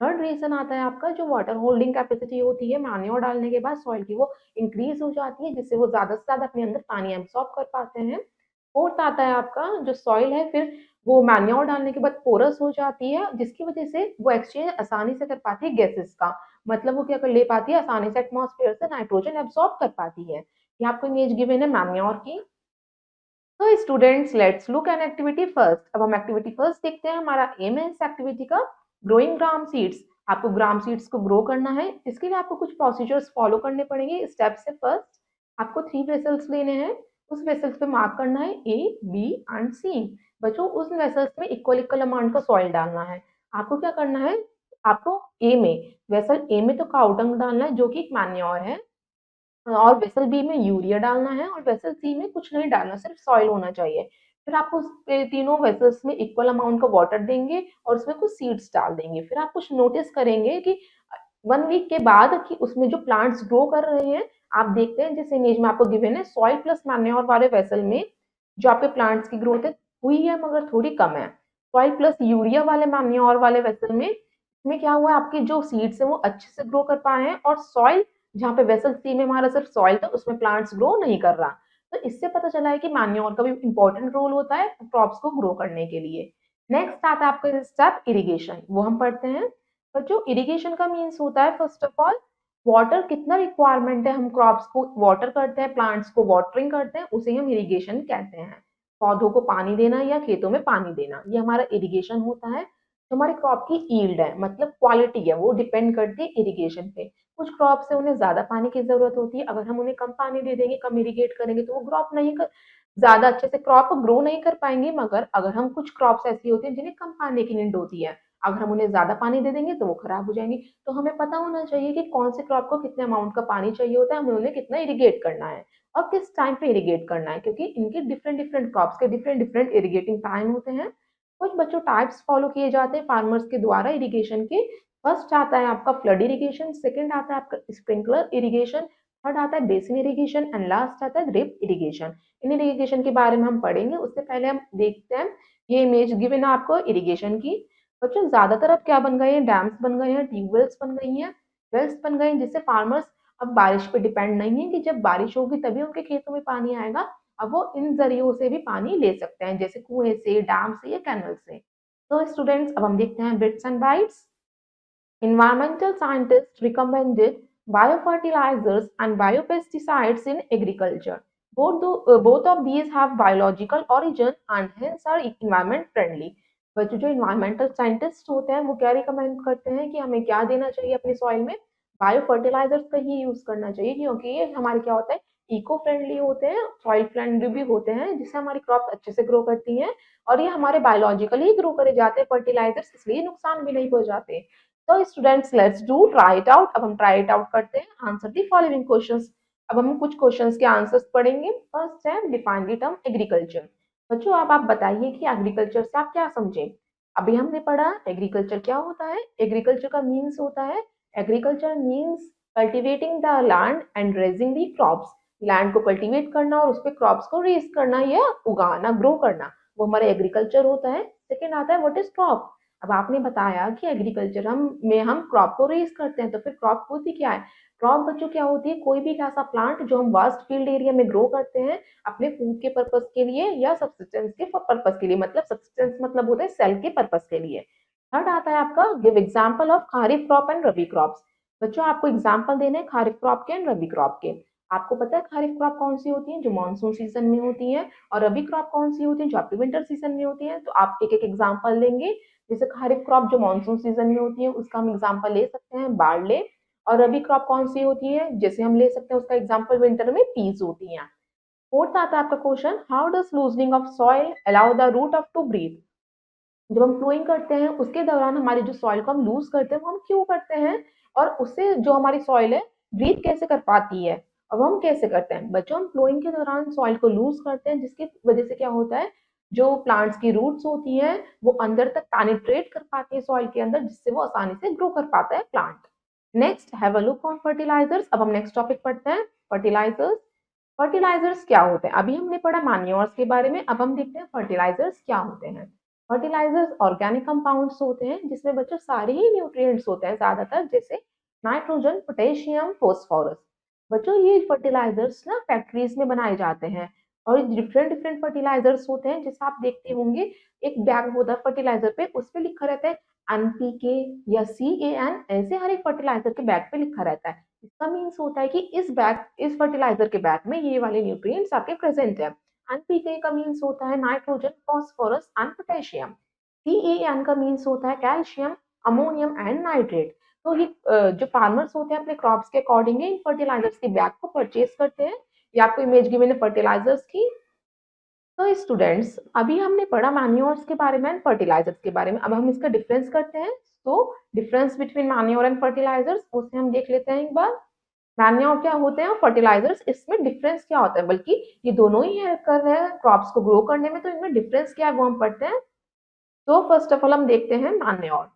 थर्ड रीजन आता है आपका जो वाटर होल्डिंग कैपेसिटी होती है, मैन्योर डालने के बाद सॉइल की वो इंक्रीज हो जाती है, जिससे वो ज्यादा से ज्यादा अपने अंदर पानी एब्सॉर्ब कर पाते हैं। फोर्थ आता है आपका जो सॉइल है फिर वो मैन्योर डालने के बाद पोरस हो जाती है, जिसकी वजह से वो एक्सचेंज आसानी से कर पाती है गैसेस का। मतलब वो क्या कर ले पाती है, आसानी से एटमॉस्फेयर से नाइट्रोजन एब्सॉर्ब कर पाती है। ये आपको इमेज गिवन है मैन्योर की। तो students, let's look an activity first. अब हम एक्टिविटी फर्स्ट देखते हैं। हमारा एम है इस एक्टिविटी का ग्रोइंग ग्राम सीड्स। आपको ग्राम सीड्स को ग्रो करना है, इसके लिए आपको कुछ प्रोसीजर्स फॉलो करने पड़ेंगे। स्टेप से फर्स्ट आपको 3 वेसल्स लेने हैं। उस वेसल्स पे मार्क करना है ए, बी एंड सी। बच्चों, उस वेसल्स में इक्वल इक्वल अमाउंट का सॉइल डालना है। आपको क्या करना है, आपको ए में, वेसल ए में तो काउ डंग डालना है जो कि एक मैन्योर है, और वेसल बी में यूरिया डालना है, और वेसल सी में कुछ नहीं डालना, सिर्फ सॉइल होना चाहिए। फिर आप उस तीनों वेसल्स में इक्वल अमाउंट का वाटर देंगे और उसमें कुछ सीड्स डाल देंगे। फिर आप कुछ नोटिस करेंगे कि 1 वीक के बाद कि उसमें जो प्लांट्स ग्रो कर रहे हैं, आप देखते हैं जिस इमेज में आपको गिवन है, सॉइल प्लस मैन्योर वाले वेसल में जो आपके प्लांट्स की ग्रोथ है हुई है मगर थोड़ी कम है। सॉइल प्लस यूरिया वाले मैन्योर वाले वेसल में इसमें क्या हुआ है, आपके जो सीड्स हैं वो अच्छे से ग्रो कर पाए हैं, और सॉइल जहाँ पे वेसल सी में हमारा सिर्फ सॉइल था उसमें प्लांट्स ग्रो नहीं कर रहा। तो इससे पता चला है कि मैन्योर का भी इंपॉर्टेंट रोल होता है क्रॉप्स को ग्रो करने के लिए। नेक्स्ट आता है आपका स्टेप इरिगेशन, वो हम पढ़ते हैं। पर जो इरिगेशन का मीन्स होता है, फर्स्ट ऑफ ऑल वाटर कितना रिक्वायरमेंट है, हम क्रॉप्स को वाटर करते हैं, प्लांट्स को वाटरिंग करते हैं, उसे हम इरिगेशन कहते हैं। पौधों को पानी देना या खेतों में पानी देना, ये हमारा इरिगेशन होता है। जो हमारी क्रॉप की ईल्ड है, मतलब क्वालिटी है, वो डिपेंड करती है इरिगेशन पे। कुछ क्रॉप से उन्हें ज्यादा पानी की जरूरत होती है, अगर हम उन्हें कम पानी दे देंगे, कम इरिगेट करेंगे तो वो क्रॉप नहीं कर ज्यादा अच्छे से क्रॉप ग्रो नहीं कर पाएंगे। मगर अगर हम कुछ क्रॉप्स ऐसी होती हैं जिन्हें कम पानी की नीड होती है, अगर हम उन्हें ज्यादा पानी दे देंगे तो वो खराब हो जाएंगी। तो हमें पता होना चाहिए कि कौन से क्रॉप को कितने अमाउंट का पानी चाहिए होता है, हमें उन्हें कितना इरिगेट करना है और किस टाइम पे इरिगेट करना है, क्योंकि इनके डिफरेंट डिफरेंट क्रॉप्स के डिफरेंट डिफरेंट इरिगेटिंग टाइम होते हैं। कुछ बच्चों टाइप्स फॉलो किए जाते हैं फार्मर्स के द्वारा इरिगेशन के। फर्स्ट आता है आपका फ्लड इरिगेशन, सेकंड आता है आपका स्प्रिंकलर इरिगेशन, थर्ड आता है बेसिन इरिगेशन एंड लास्ट आता है ड्रिप इरिगेशन। इन इरिगेशन के बारे में हम पढ़ेंगे, उससे पहले हम देखते हैं ये इमेज गिवन है आपको इरिगेशन की। बच्चों, ज्यादातर अब क्या बन गए हैं, डैम्स बन गए हैं, ट्यूबवेल्स बन गई हैं, वेल्स बन गए हैं, जिससे फार्मर्स अब बारिश पे डिपेंड नहीं है कि जब बारिश होगी तभी उनके खेतों में पानी आएगा। अब वो इन जरियों से भी पानी ले सकते हैं, जैसे कुएं से, डैम से या कैनल से। तो स्टूडेंट्स, अब हम देखते हैं bits and bytes. Environmental scientists recommended biofertilizers and biopesticides in agriculture. Both of these have biological origin and hence are environment friendly. बच्चों, जो इन्वायरमेंटल साइंटिस्ट होते हैं वो क्या रिकमेंड करते हैं कि हमें क्या देना चाहिए अपनी सॉइल में, बायो फर्टिलाइजर्स का ही यूज करना चाहिए, क्योंकि ये हमारे क्या होता है, इको फ्रेंडली होते हैं, सॉइल फ्रेंडली भी होते हैं, जिससे हमारी क्रॉप अच्छे से ग्रो करती हैं, और ये हमारे बायोलॉजिकली ग्रो करे जाते हैं फर्टिलाइजर्स, इसलिए नुकसान भी नहीं पहुंचाते। तो students, let's do try it out. अब हम ट्राई इट आउट करते हैं। Answer the following questions. अब हम कुछ क्वेश्चंस के आंसर्स पढ़ेंगे। फर्स्ट है डिफाइन द टर्म एग्रीकल्चर। बच्चों, अब आप बताइए कि एग्रीकल्चर से आप क्या समझे। अभी हमने पढ़ा एग्रीकल्चर क्या होता है। एग्रीकल्चर का मीन्स होता है, agriculture means cultivating the land and raising the crops. Land को कल्टीवेट करना और उस पे क्रॉप्स को रेज करना या उगाना, ग्रो करना, वो हमारा एग्रीकल्चर होता है। सेकेंड आता है व्हाट इज क्रॉप। अब आपने बताया कि एग्रीकल्चर हम क्रॉप को रेज करते हैं, तो फिर क्रॉप होती क्या है। क्रॉप बच्चों क्या होती है, कोई भी एक ऐसा प्लांट जो हम वास्ट फील्ड एरिया में ग्रो करते हैं अपने फूड के पर्पज के लिए या सब्सिस्टेंस के पर्पज के लिए, मतलब सब्सिस्टेंस मतलब होता है सेल के पर्पज के लिए। थर्ड आता है आपका give example of kharif crop and rabi crops. बच्चों, आपको एग्जाम्पल देने हैं खारिफ क्रॉप के एंड रबी क्रॉप के। आपको पता है खारिफ क्रॉप कौन सी होती है, जो मानसून सीजन में होती है, और रबी क्रॉप कौन सी होती है, जो आपकी विंटर सीजन में होती है। तो आप एक एक एग्जाम्पल लेंगे। जैसे खरीफ क्रॉप जो मानसून सीजन में होती है उसका हम एग्जांपल ले सकते हैं बारले, और रबी क्रॉप कौन सी होती है, जैसे हम ले सकते हैं उसका एग्जांपल विंटर में पीस होती हैं। फोर्थ आता है आपका question, how does loosening of soil allow the root of to breathe. जब हम फ्लोइंग करते हैं उसके दौरान हमारी जो सॉइल को हम लूज करते हैं वो हम क्यों करते हैं, और उससे जो हमारी सॉइल है ब्रीथ कैसे कर पाती है। अब हम कैसे करते हैं बच्चों, हम प्लोइंग के दौरान सॉइल को लूज करते हैं, जिसकी वजह से क्या होता है, जो प्लांट्स की रूट्स होती हैं वो अंदर तक पेनिट्रेट कर पाती है सॉइल के अंदर, जिससे वो आसानी से ग्रो कर पाता है plant. Next have a look on fertilisers. अब हम नेक्स्ट टॉपिक पढ़ते हैं फर्टिलाइजर्स। फर्टिलाइजर्स क्या होते हैं, अभी हमने पढ़ा मैन्योर्स के बारे में, अब हम देखते हैं फर्टिलाइजर्स क्या होते हैं। फर्टिलाइजर्स ऑर्गेनिक कंपाउंड्स होते हैं जिसमें बच्चों सारे ही न्यूट्रिएंट्स होते हैं ज्यादातर, जैसे नाइट्रोजन, पोटेशियम, फोस्फोरस। बच्चों ये फर्टिलाइजर्स ना फैक्ट्रीज में बनाए जाते हैं और डिफरेंट डिफरेंट फर्टिलाइजर्स होते हैं, जैसे आप देखते होंगे एक बैग होता है फर्टिलाइजर पे, उस पे लिखा रहता है एनपीके या CAN, ऐसे हर एक फर्टिलाइजर के बैग पे लिखा रहता है। इसका मीन्स होता है कि इस फर्टिलाइजर के बैग में ये वाले न्यूट्रिएंट्स आपके प्रेजेंट है। एनपीके का मीन्स होता है nitrogen, phosphorus and potassium. CAN का मीन्स होता है कैल्शियम, अमोनियम एंड नाइट्रेट। तो ये जो फार्मर्स होते हैं अपने क्रॉप्स के अकॉर्डिंग इन फर्टिलाइजर्स की बैग को परचेज करते हैं। ये आपको इमेज गिवन है फर्टिलाइजर्स की। तो स्टूडेंट्स अभी हमने पढ़ा मैन्योर्स के बारे में एंड फर्टिलाइजर्स के बारे में, अब हम इसका डिफरेंस करते हैं। तो difference between manure and fertilisers उसे हम देख लेते हैं एक बार। मैन्योर क्या होते हैं, फर्टिलाइजर्स, इसमें डिफरेंस क्या होता है, बल्कि ये दोनों ही हेल्प कर रहे हैं क्रॉप्स को ग्रो करने में, तो इनमें डिफरेंस क्या है वो हम पढ़ते हैं। तो फर्स्ट ऑफ ऑल हम देखते हैं मैन्योर।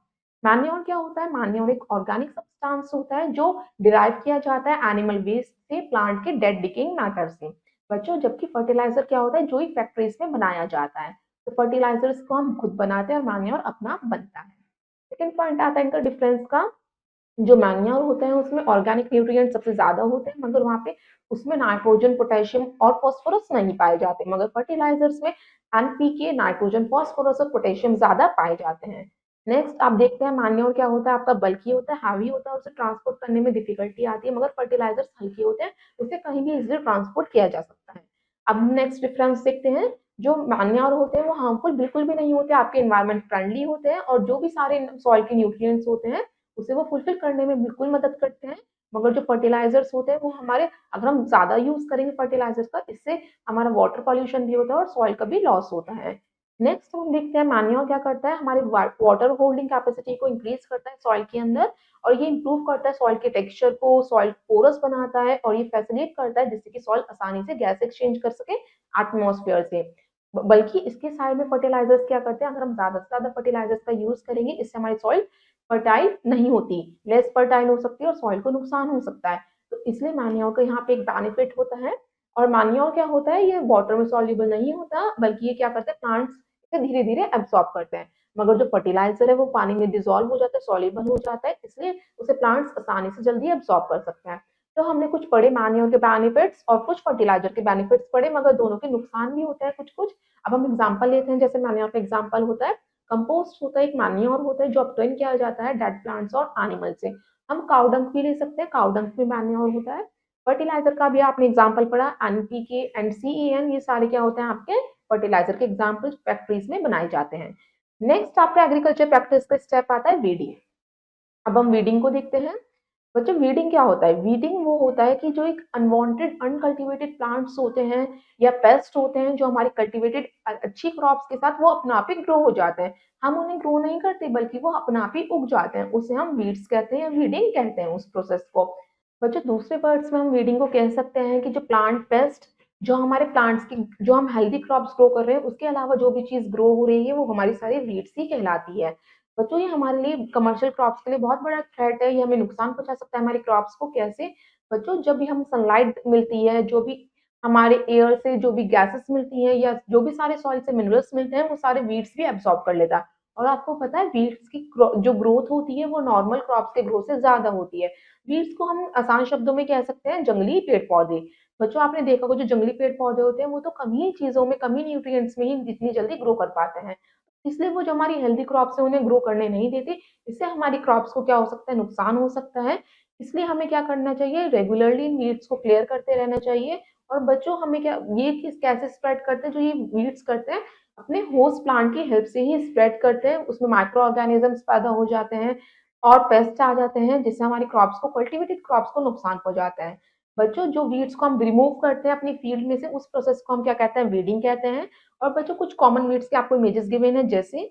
मैन्योर क्या होता है, मैन्योर एक ऑर्गेनिक सब्सटेंस होता है जो डिराइव किया जाता है एनिमल वेस्ट से, प्लांट के डेड डिकेइंग मैटर से। बच्चों जबकि फर्टिलाइजर क्या होता है, जो ही फैक्ट्रीज में बनाया जाता है। तो फर्टिलाइजर्स को हम खुद बनाते हैं और मैन्योर अपना बनता है। सेकंड पॉइंट आता है इनका डिफरेंस का। जो मैन्योर होता है उसमें ऑर्गेनिक न्यूट्रिएंट सबसे ज्यादा होते हैं, मगर वहाँ पे उसमें नाइट्रोजन, पोटेशियम और फास्फोरस नहीं पाए जाते, मगर फर्टिलाइजर्स में एनपीके, नाइट्रोजन, फास्फोरस और पोटेशियम ज्यादा पाए जाते हैं। नेक्स्ट आप देखते हैं मैन्योर क्या होता है, आपका बल्की होता है, हैवी होता है, उसे ट्रांसपोर्ट करने में डिफिकल्टी आती है, मगर फर्टिलाइजर्स हल्के होते हैं, उसे कहीं भी इजिली ट्रांसपोर्ट किया जा सकता है। अब नेक्स्ट डिफरेंस देखते हैं। जो मैन्योर होते हैं वो हार्मफुल बिल्कुल भी नहीं होते, आपके इन्वायरमेंट फ्रेंडली होते हैं, और जो भी सारे सॉइल के न्यूट्रिएंट्स होते हैं उसे वो फुलफिल करने में बिल्कुल मदद करते हैं। मगर जो फर्टिलाइजर्स होते हैं वो हमारे, अगर हम ज्यादा यूज करेंगे फर्टिलाइजर्स का, इससे हमारा वाटर पॉल्यूशन भी होता है और सॉइल का भी लॉस होता है। नेक्स्ट हम देखते हैं मैन्योर क्या करता है, हमारे वाटर होल्डिंग कैपेसिटी को इंक्रीज करता है सॉइल के अंदर, और ये इंप्रूव करता है सॉइल के टेक्सचर को, सॉइल पोरस बनाता है, और ये फैसिलिटेट करता है जिससे कि सॉइल आसानी से गैस एक्सचेंज कर सके एटमॉस्फेयर से। बल्कि इसके साइड में फर्टिलाइजर्स क्या करते हैं, अगर हम ज्यादा से ज्यादा फर्टिलाइजर्स का यूज करेंगे, इससे हमारी सॉइल फर्टाइल नहीं होती, लेस फर्टाइल हो सकती है और सॉइल को नुकसान हो सकता है। तो इसलिए मैन्योर का यहाँ पे एक बेनिफिट होता है। और मैन्योर क्या होता है, ये वाटर में सॉल्युबल नहीं होता, बल्कि ये क्या करते हैं, प्लांट्स इसे धीरे धीरे एब्सॉर्ब करते हैं। मगर जो फर्टिलाइजर है वो पानी में डिजोल्व हो जाता है, सॉल्युबल हो जाता है, इसलिए उसे प्लांट्स आसानी से जल्दी एब्सॉर्ब कर सकते हैं। तो हमने कुछ पढ़े मैन्योर के बेनिफिट्स और कुछ फर्टिलाइजर के बेनिफिट्स पढ़े, मगर दोनों के नुकसान भी होते हैं कुछ कुछ। अब हम एग्जाम्पल लेते हैं, जैसे मैन्योर का एग्जाम्पल होता है कंपोस्ट, होता है एक मैन्योर होता है जो ऑब्टेन किया जाता है डेड प्लांट्स और एनिमल से। हम काउ डंग भी ले सकते हैं, काउ डंग भी मैन्योर होता है। फर्टिलाइजर का भी आपने एग्जाम्पल पढ़ा, एनपीके एंड CAN, ये सारे क्या होते हैं आपके फर्टिलाइजर के एग्जाम्पल फैक्ट्रीज में बनाए जाते हैं। नेक्स्ट आपका एग्रीकल्चर प्रैक्टिस का स्टेप आता है वीडिंग। अब हम वीडिंग को देखते हैं। बच्चों वीडिंग क्या होता है, वीडिंग वो होता है कि जो एक अनवांटेड अनकल्टिवेटेड प्लांट्स होते हैं या पेस्ट होते हैं जो हमारी कल्टिवेटेड अच्छी क्रॉप्स के साथ वो अपने आप ही ग्रो हो जाते हैं। हम उन्हें ग्रो नहीं करते बल्कि वो अपने आप ही उग जाते हैं, उसे हम वीड्स कहते हैं या वीडिंग कहते हैं उस प्रोसेस को। बच्चों दूसरे वर्ड्स में हम वीडिंग को कह सकते हैं कि जो प्लांट पेस्ट, जो हमारे प्लांट्स की, जो हम हेल्दी क्रॉप्स ग्रो कर रहे हैं उसके अलावा जो भी चीज ग्रो हो रही है वो हमारी सारी वीड्स ही कहलाती है। बच्चों ये हमारे लिए कमर्शियल क्रॉप्स के लिए बहुत बड़ा थ्रेट है, ये हमें नुकसान पहुंचा सकता है हमारी क्रॉप्स को। कैसे बच्चों, जब भी हम सनलाइट मिलती है, जो भी हमारे एयर से जो भी गैसेस मिलती हैं या जो भी सारे सॉइल से मिनरल्स मिलते हैं वो सारे वीड्स भी एब्सॉर्ब कर लेता है। और आपको पता है वीड्स की जो ग्रोथ होती है वो नॉर्मल क्रॉप्स के ग्रोथ से ज्यादा होती है। वीड्स को हम आसान शब्दों में कह सकते हैं जंगली पेड़ पौधे। बच्चों आपने देखा होगा जो जंगली पेड़ पौधे होते हैं वो तो कम ही चीजों में, कम ही न्यूट्रिएंट्स में ही जितनी जल्दी ग्रो कर पाते हैं, इसलिए वो जो हमारी हेल्दी क्रॉप्स है उन्हें ग्रो करने नहीं देते। इससे हमारी क्रॉप्स को क्या हो सकता है, नुकसान हो सकता है। इसलिए हमें क्या करना चाहिए, रेगुलरली इन वीड्स को क्लियर करते रहना चाहिए। और बच्चों हमें क्या, ये किस कैसे स्प्रेड करते हैं, जो ये वीड्स करते हैं अपने होस्ट प्लांट की हेल्प से ही स्प्रेड करते हैं, उसमें माइक्रो ऑर्गेनिजम्स पैदा हो जाते हैं और पेस्ट आ जाते हैं जिससे हमारी क्रॉप्स को, कल्टिवेटेड क्रॉप्स को नुकसान पहुंचाता है। बच्चों जो वीड्स को हम रिमूव करते हैं अपनी फील्ड में से, उस प्रोसेस को हम क्या कहते हैं, वीडिंग कहते हैं। और बच्चों कुछ कॉमन वीड्स के आपको इमेजेस गिवन है, जैसे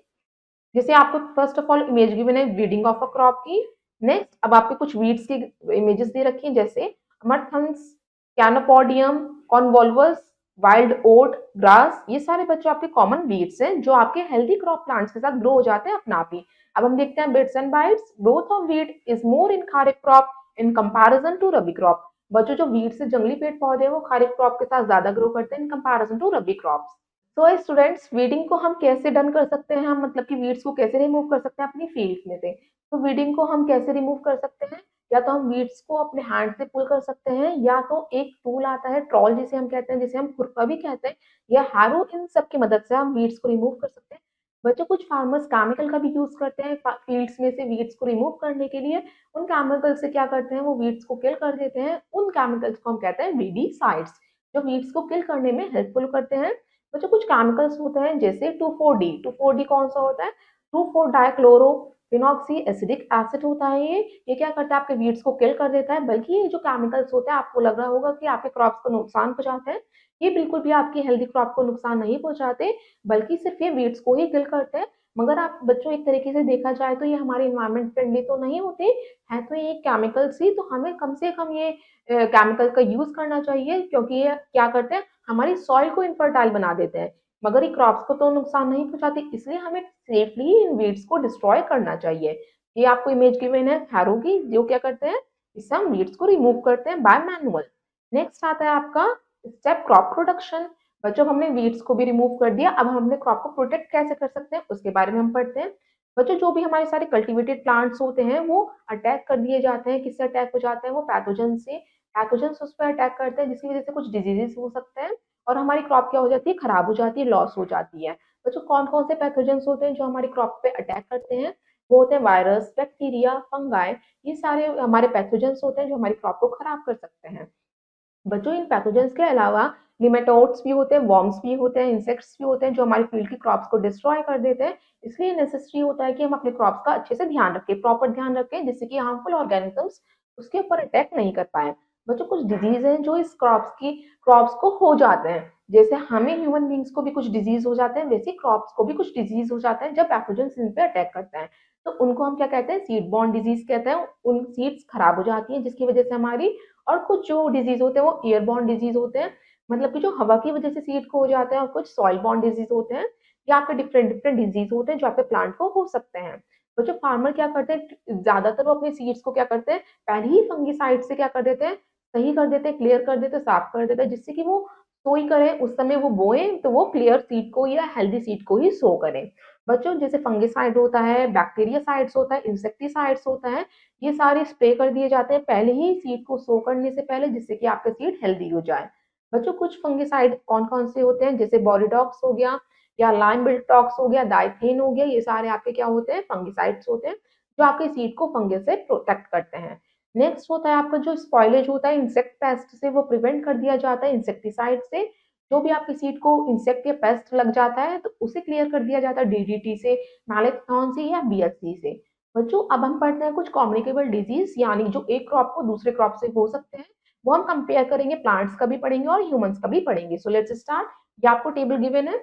जैसे आपको first of all image given है वीडिंग ऑफ अ क्रॉप की। नेक्स्ट अब आपके कुछ वीड्स की इमेजेस दे रखी हैं, जैसे अमरथंस, कैनोपोडियम, कॉन्वोल्वस, वाइल्ड ओट, ग्रास, ये सारे बच्चों आपके कॉमन वीड्स हैं जो आपके हेल्दी क्रॉप प्लांट्स के साथ ग्रो हो जाते हैं अपना आप ही। अब हम देखते हैं bits and bytes. Growth of wheat is more in kharif crop in comparison to rabi crop. बच्चों जो वीट से जंगली पेड़ पौधे हैं वो खारिफ क्रॉप के साथ ज्यादा ग्रो करते हैं in comparison to rabi crops. So students, weeding को हम कैसे डन कर सकते हैं, हम मतलब कि वीड्स को कैसे रिमूव कर सकते हैं अपनी फील्ड में से। तो वीडिंग को हम कैसे रिमूव कर सकते हैं, या तो हम वीड्स को अपने हैंड से पुल कर सकते हैं, या तो एक टूल आता है ट्रॉल जिसे हम कहते हैं, जिसे हम खुरपा भी कहते हैं, या हैरो, इन सब की मदद से हम वीड्स को रिमूव कर सकते हैं। बच्चों कुछ फार्मर्स केमिकल का भी यूज करते हैं फील्ड्स में से वीड्स को रिमूव करने के लिए। उन केमिकल से क्या करते हैं, वो वीड्स को किल कर देते हैं। उन केमिकल्स को हम कहते हैं वीडीसाइड्स, जो वीड्स को किल करने में हेल्पफुल करते हैं। बच्चों कुछ केमिकल्स होते हैं जैसे 2,4-D। 2,4-D कौन सा होता है, 2,4-डाइक्लोरो फिनॉक्सी एसिडिक एसिड होता है। ये क्या करता है, आपके वीड्स को किल कर देता है। बल्कि ये जो केमिकल्स होते हैं, आपको लग रहा होगा कि आपके क्रॉप्स को नुकसान पहुंचाते हैं, ये बिल्कुल भी आपकी हेल्दी क्रॉप को नुकसान नहीं पहुंचाते, बल्कि सिर्फ ये वीड्स को ही किल करते हैं। मगर आप बच्चों एक तरीके से देखा जाए तो ये हमारे इन्वायरमेंट फ्रेंडली तो नहीं होते हैं, तो ये केमिकल्स ही, तो हमें कम से कम ये केमिकल का यूज करना चाहिए, क्योंकि ये क्या करते हैं, हमारी सॉइल को इनफर्टाइल बना देते हैं, मगर ये क्रॉप्स को तो नुकसान नहीं पहुंचाते। इसलिए हमें सेफली इन वीड्स को डिस्ट्रॉय करना चाहिए। ये आपको इमेज गिवन है हैरो की, जो क्या करते हैं, इससे हम वीड्स को रिमूव करते हैं बाय मैनुअल। नेक्स्ट आता है आपका स्टेप क्रॉप प्रोडक्शन। बच्चों हमने वीड्स को भी रिमूव कर दिया, अब हम अपने क्रॉप को प्रोटेक्ट कैसे कर सकते हैं उसके बारे में हम पढ़ते हैं। बच्चों जो भी हमारे सारे कल्टीवेटेड प्लांट्स होते हैं वो अटैक कर दिए जाते हैं। किससे अटैक हो जाते हैं, वो पैथोजन से। पैथोजन उस पर अटैक करते हैं, जिसकी वजह से कुछ डिजीजेस हो सकते हैं और हमारी क्रॉप क्या हो जाती है, खराब हो जाती है, लॉस हो जाती है। बच्चों कौन कौन से पैथोजेंस होते हैं जो हमारी क्रॉप पे अटैक करते हैं, वो होते हैं वायरस, बैक्टीरिया, फंगाई। ये सारे हमारे पैथोजेंस होते हैं जो हमारी क्रॉप को खराब कर सकते हैं। बच्चों इन पैथोजेंस के अलावा निमेटोड्स भी होते हैं, वर्म्स भी होते हैं, इंसेक्ट्स भी होते हैं जो हमारी फील्ड की क्रॉप्स को डिस्ट्रॉय कर देते हैं। इसलिए नेसेसरी होता है कि हम अपने क्रॉप्स का अच्छे से ध्यान रखें, प्रॉपर ध्यान रखें, जिससे कि हार्मफुल ऑर्गेनिजम्स उसके ऊपर अटैक नहीं कर पाए। बच्चों कुछ डिजीज हैं जो इस क्रॉप्स को हो जाते हैं। जैसे हमें ह्यूमन बींग्स को भी कुछ डिजीज हो जाते हैं, वैसे क्रॉप्स को भी कुछ डिजीज हो जाते हैं जब पैथोजेंस इन पे अटैक करते हैं। तो उनको हम क्या कहते हैं, सीड बॉर्न डिजीज कहते हैं। उन सीड्स खराब हो जाती हैं, जिसकी वजह से हमारी, और कुछ जो डिजीज होते हैं वो एयरबॉर्न डिजीज होते हैं, मतलब कि जो हवा की वजह से सीड को हो जाते हैं, और कुछ सॉइल बॉर्न डिजीज होते हैं। या आपके डिफरेंट डिफरेंट डिजीज होते हैं जो आपके प्लांट को हो सकते हैं। तो जो फार्मर क्या करते हैं, ज्यादातर वो अपने सीड्स को क्या करते हैं, पहले ही फंगिसाइड से क्या कर देते हैं, सही कर देते हैं, क्लियर कर देते हैं, साफ कर देते हैं, जिससे कि वो सोई करें, उस समय वो बोए तो वो क्लियर सीड को या हेल्दी सीड को ही सो करें। बच्चों जैसे फंगिसाइड होता है, बैक्टीरियासाइड्स होता है, इंसेक्टिसाइड्स होता है, ये सारे स्प्रे कर दिए जाते हैं पहले ही सीड को सो करने से पहले, जिससे कि आपका सीड हेल्दी हो जाए। बच्चों कुछ फंगिसाइड कौन कौन से होते हैं, जैसे बॉलीडॉक्स हो गया, या लाइम बिल्टॉक्स हो गया, डाइथेन हो गया, ये सारे आपके क्या होते हैं, फंगिसाइड्स होते हैं जो आपके सीड को फंगस से प्रोटेक्ट करते हैं। नेक्स्ट होता है आपका जो स्पॉइलेज होता है, इंसेक्ट पेस्ट से वो प्रिवेंट कर दिया जाता है इंसेक्टिसाइड से। जो भी आपकी सीड को इंसेक्ट या पेस्ट लग जाता है तो उसे क्लियर कर दिया जाता है डीडीटी से, मैलेथॉन से, या बीएससी से। बच्चों अब हम पढ़ते हैं कुछ कम्युनिकेबल डिजीज, यानी जो एक क्रॉप को दूसरे क्रॉप से हो सकते हैं, वो हम कंपेयर करेंगे, प्लांट्स का भी पढ़ेंगे और ह्यूमंस का भी पढ़ेंगे। So let's start. ये आपको टेबल गिवन है,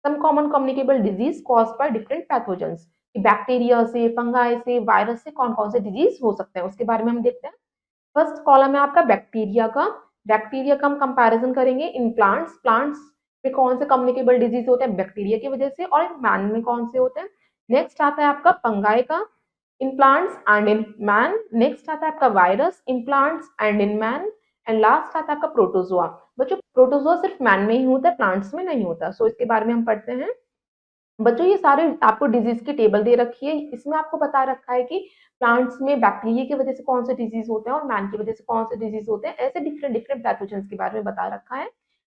some common communicable disease caused by different pathogens. Bacteria से, फंगाई से, वायरस से कौन कौन से डिजीज हो सकते हैं उसके बारे में हम देखते हैं। फर्स्ट कॉलम है आपका बैक्टीरिया का। बैक्टीरिया का हम कंपैरिजन करेंगे इन प्लांट्स। प्लांट्स में कौन से कम्युनिकेबल डिजीज होते हैं बैक्टीरिया की वजह से, और मैन में कौन से होते हैं। नेक्स्ट आता है आपका फंगाई का, in plants and in man. Next आता है आपका virus, in plants and in man. And last आता है आपका प्रोटोजोआ। बच्चों प्रोटोजोआ सिर्फ मैन में ही होता है, प्लांट्स में नहीं होता। सो इसके बारे में हम पढ़ते हैं। बच्चों ये सारे आपको डिजीज की टेबल दे रखी है, इसमें आपको बता रखा है कि प्लांट्स में बैक्टीरिया की वजह से कौन से डिजीज होते हैं और मैन की वजह से कौन से डिजीज होते हैं, ऐसे डिफरेंट डिफरेंट पैथोजेंस के बारे में बता रखा है।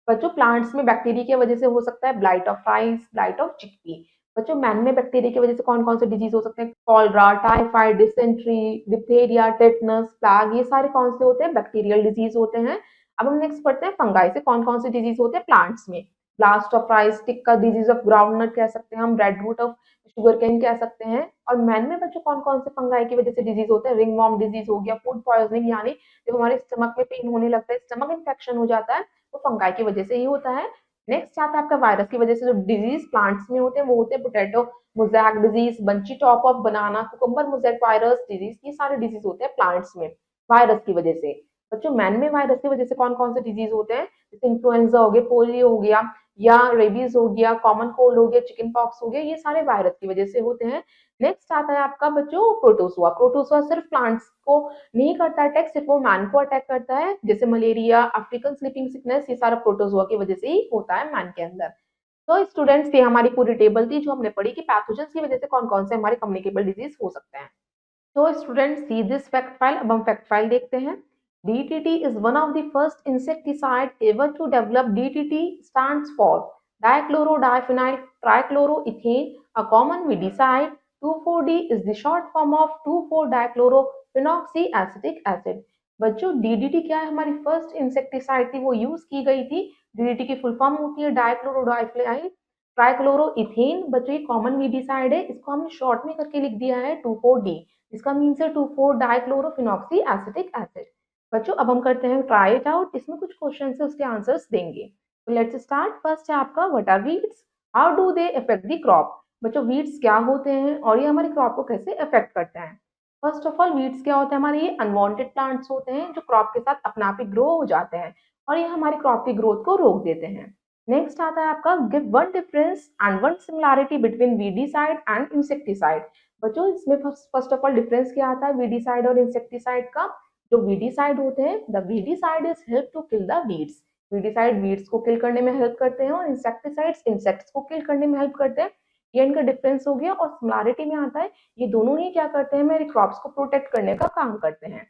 बच्चों प्लांट्स में बैक्टीरिया की वजह से हो सकता है blight of rice, blight of chickpea. बच्चों मैन में बैक्टीरिया की वजह से कौन कौन से डिजीज हो सकते हैं, cholera, typhoid, dysentery, diphtheria, tetanus, plague, ये सारे कौन से होते हैं, बैक्टीरियल डिजीज होते हैं। अब हम नेक्स्ट पढ़ते हैं फंगाई से कौन कौन से डिजीज होते हैं प्लांट्स में। Blast of rice, tikka disease of groundnut कह सकते हैं हम, red root of sugar cane कह सकते हैं। और मैन में बच्चों कौन कौन से फंगाई की वजह से डिजीज होते हैं, रिंगवॉर्म डिजीज हो गया, फूड पॉइजनिंग, यानी जब हमारे स्टमक में पेन होने लगता है, स्टमक इन्फेक्शन हो जाता है, वो फंगाई की वजह से ही होता है। नेक्स्ट आता है आपका वायरस की वजह से जो डिजीज प्लांट्स में होते हैं वो होते हैं potato mosaic disease, bunchy top of banana, cucumber mosaic virus disease, ये सारे डिजीज होते हैं प्लांट्स में वायरस की वजह से। बच्चों मैन में वायरस की वजह से कौन कौन से डिजीज होते हैं, जैसे इन्फ्लुएंजा हो गया, पोलियो हो गया, या रेबीज हो गया, कॉमन कोल्ड हो गया, चिकन पॉक्स हो गया, ये सारे वायरस की वजह से होते हैं। नेक्स्ट आता है आपका बच्चों प्रोटोजुआ। प्रोटोजुआ सिर्फ प्लांट्स को नहीं करता अटैक, सिर्फ वो मैन को अटैक करता है, जैसे मलेरिया, अफ्रीकन स्लीपिंग सिकनेस, ये सारा प्रोटोजुआ की वजह से ही होता है मैन के अंदर। तो स्टूडेंट्स ये हमारी पूरी टेबल थी जो हमने पढ़ी कि पैथोजेंस की वजह से कौन कौन से हमारे कम्युनिकेबल डिजीज हो सकते हैं। तो student see this fact file. अब हम फैक्ट फाइल देखते हैं। DDT is one of the first insecticide ever to develop. DDT stands for dichloroDiphenyl trichloroethane, a common weedicide. 2,4-D is the short form of 2,4-dichlorophenoxyacetic acid. बच्चों DDT क्या है, हमारी first insecticide थी, वो use की गई थी। DDT की फुल फॉर्म होती है डाइक्लोरोडाइफेनाइल ट्राइक्लोरोइथेन। बच्चों ये कॉमन वीडिसाइड है, इसको हमने शॉर्ट में करके लिख दिया है 2,4-D। इसका मीन्स है 2,4-डाइक्लोरोफिनॉक्सी एसिटिक एसिड। बच्चों अब हम करते हैं ट्राई इट आउट, इसमें कुछ क्वेश्चन है उसके आंसर्स देंगे। तो लेट्स स्टार्ट। फर्स्ट है आपका what are weeds, how do they affect the crop. बच्चों वीड्स क्या होते हैं और ये हमारी क्रॉप को कैसे अफेक्ट करते हैं। फर्स्ट ऑफ ऑल वीड्स क्या होता है, हमारे ये अनवांटेड प्लांट्स होते हैं जो क्रॉप के साथ अपना आप ही ग्रो हो जाते हैं और ये हमारी क्रॉप की ग्रोथ को रोक देते हैं। नेक्स्ट आता है आपका give one difference and one similarity between weedicide and insecticide. बच्चों इसमें फर्स्ट ऑफ ऑल डिफरेंस क्या आता है वीडीसाइड और इंसेक्टिसाइड का। जो वीडीसाइड होते हैं, the weedicide is help to kill the weeds. Weedicide weeds को किल करने में हेल्प करते हैं और इंसेक्टिसाइड्स इंसेक्ट्स को किल करने में हेल्प करते हैं। ये इनका डिफरेंस हो गया। और सिमिलैरिटी में आता है ये दोनों ही क्या करते हैं, मेरे क्रॉप्स को प्रोटेक्ट करने का काम करते हैं।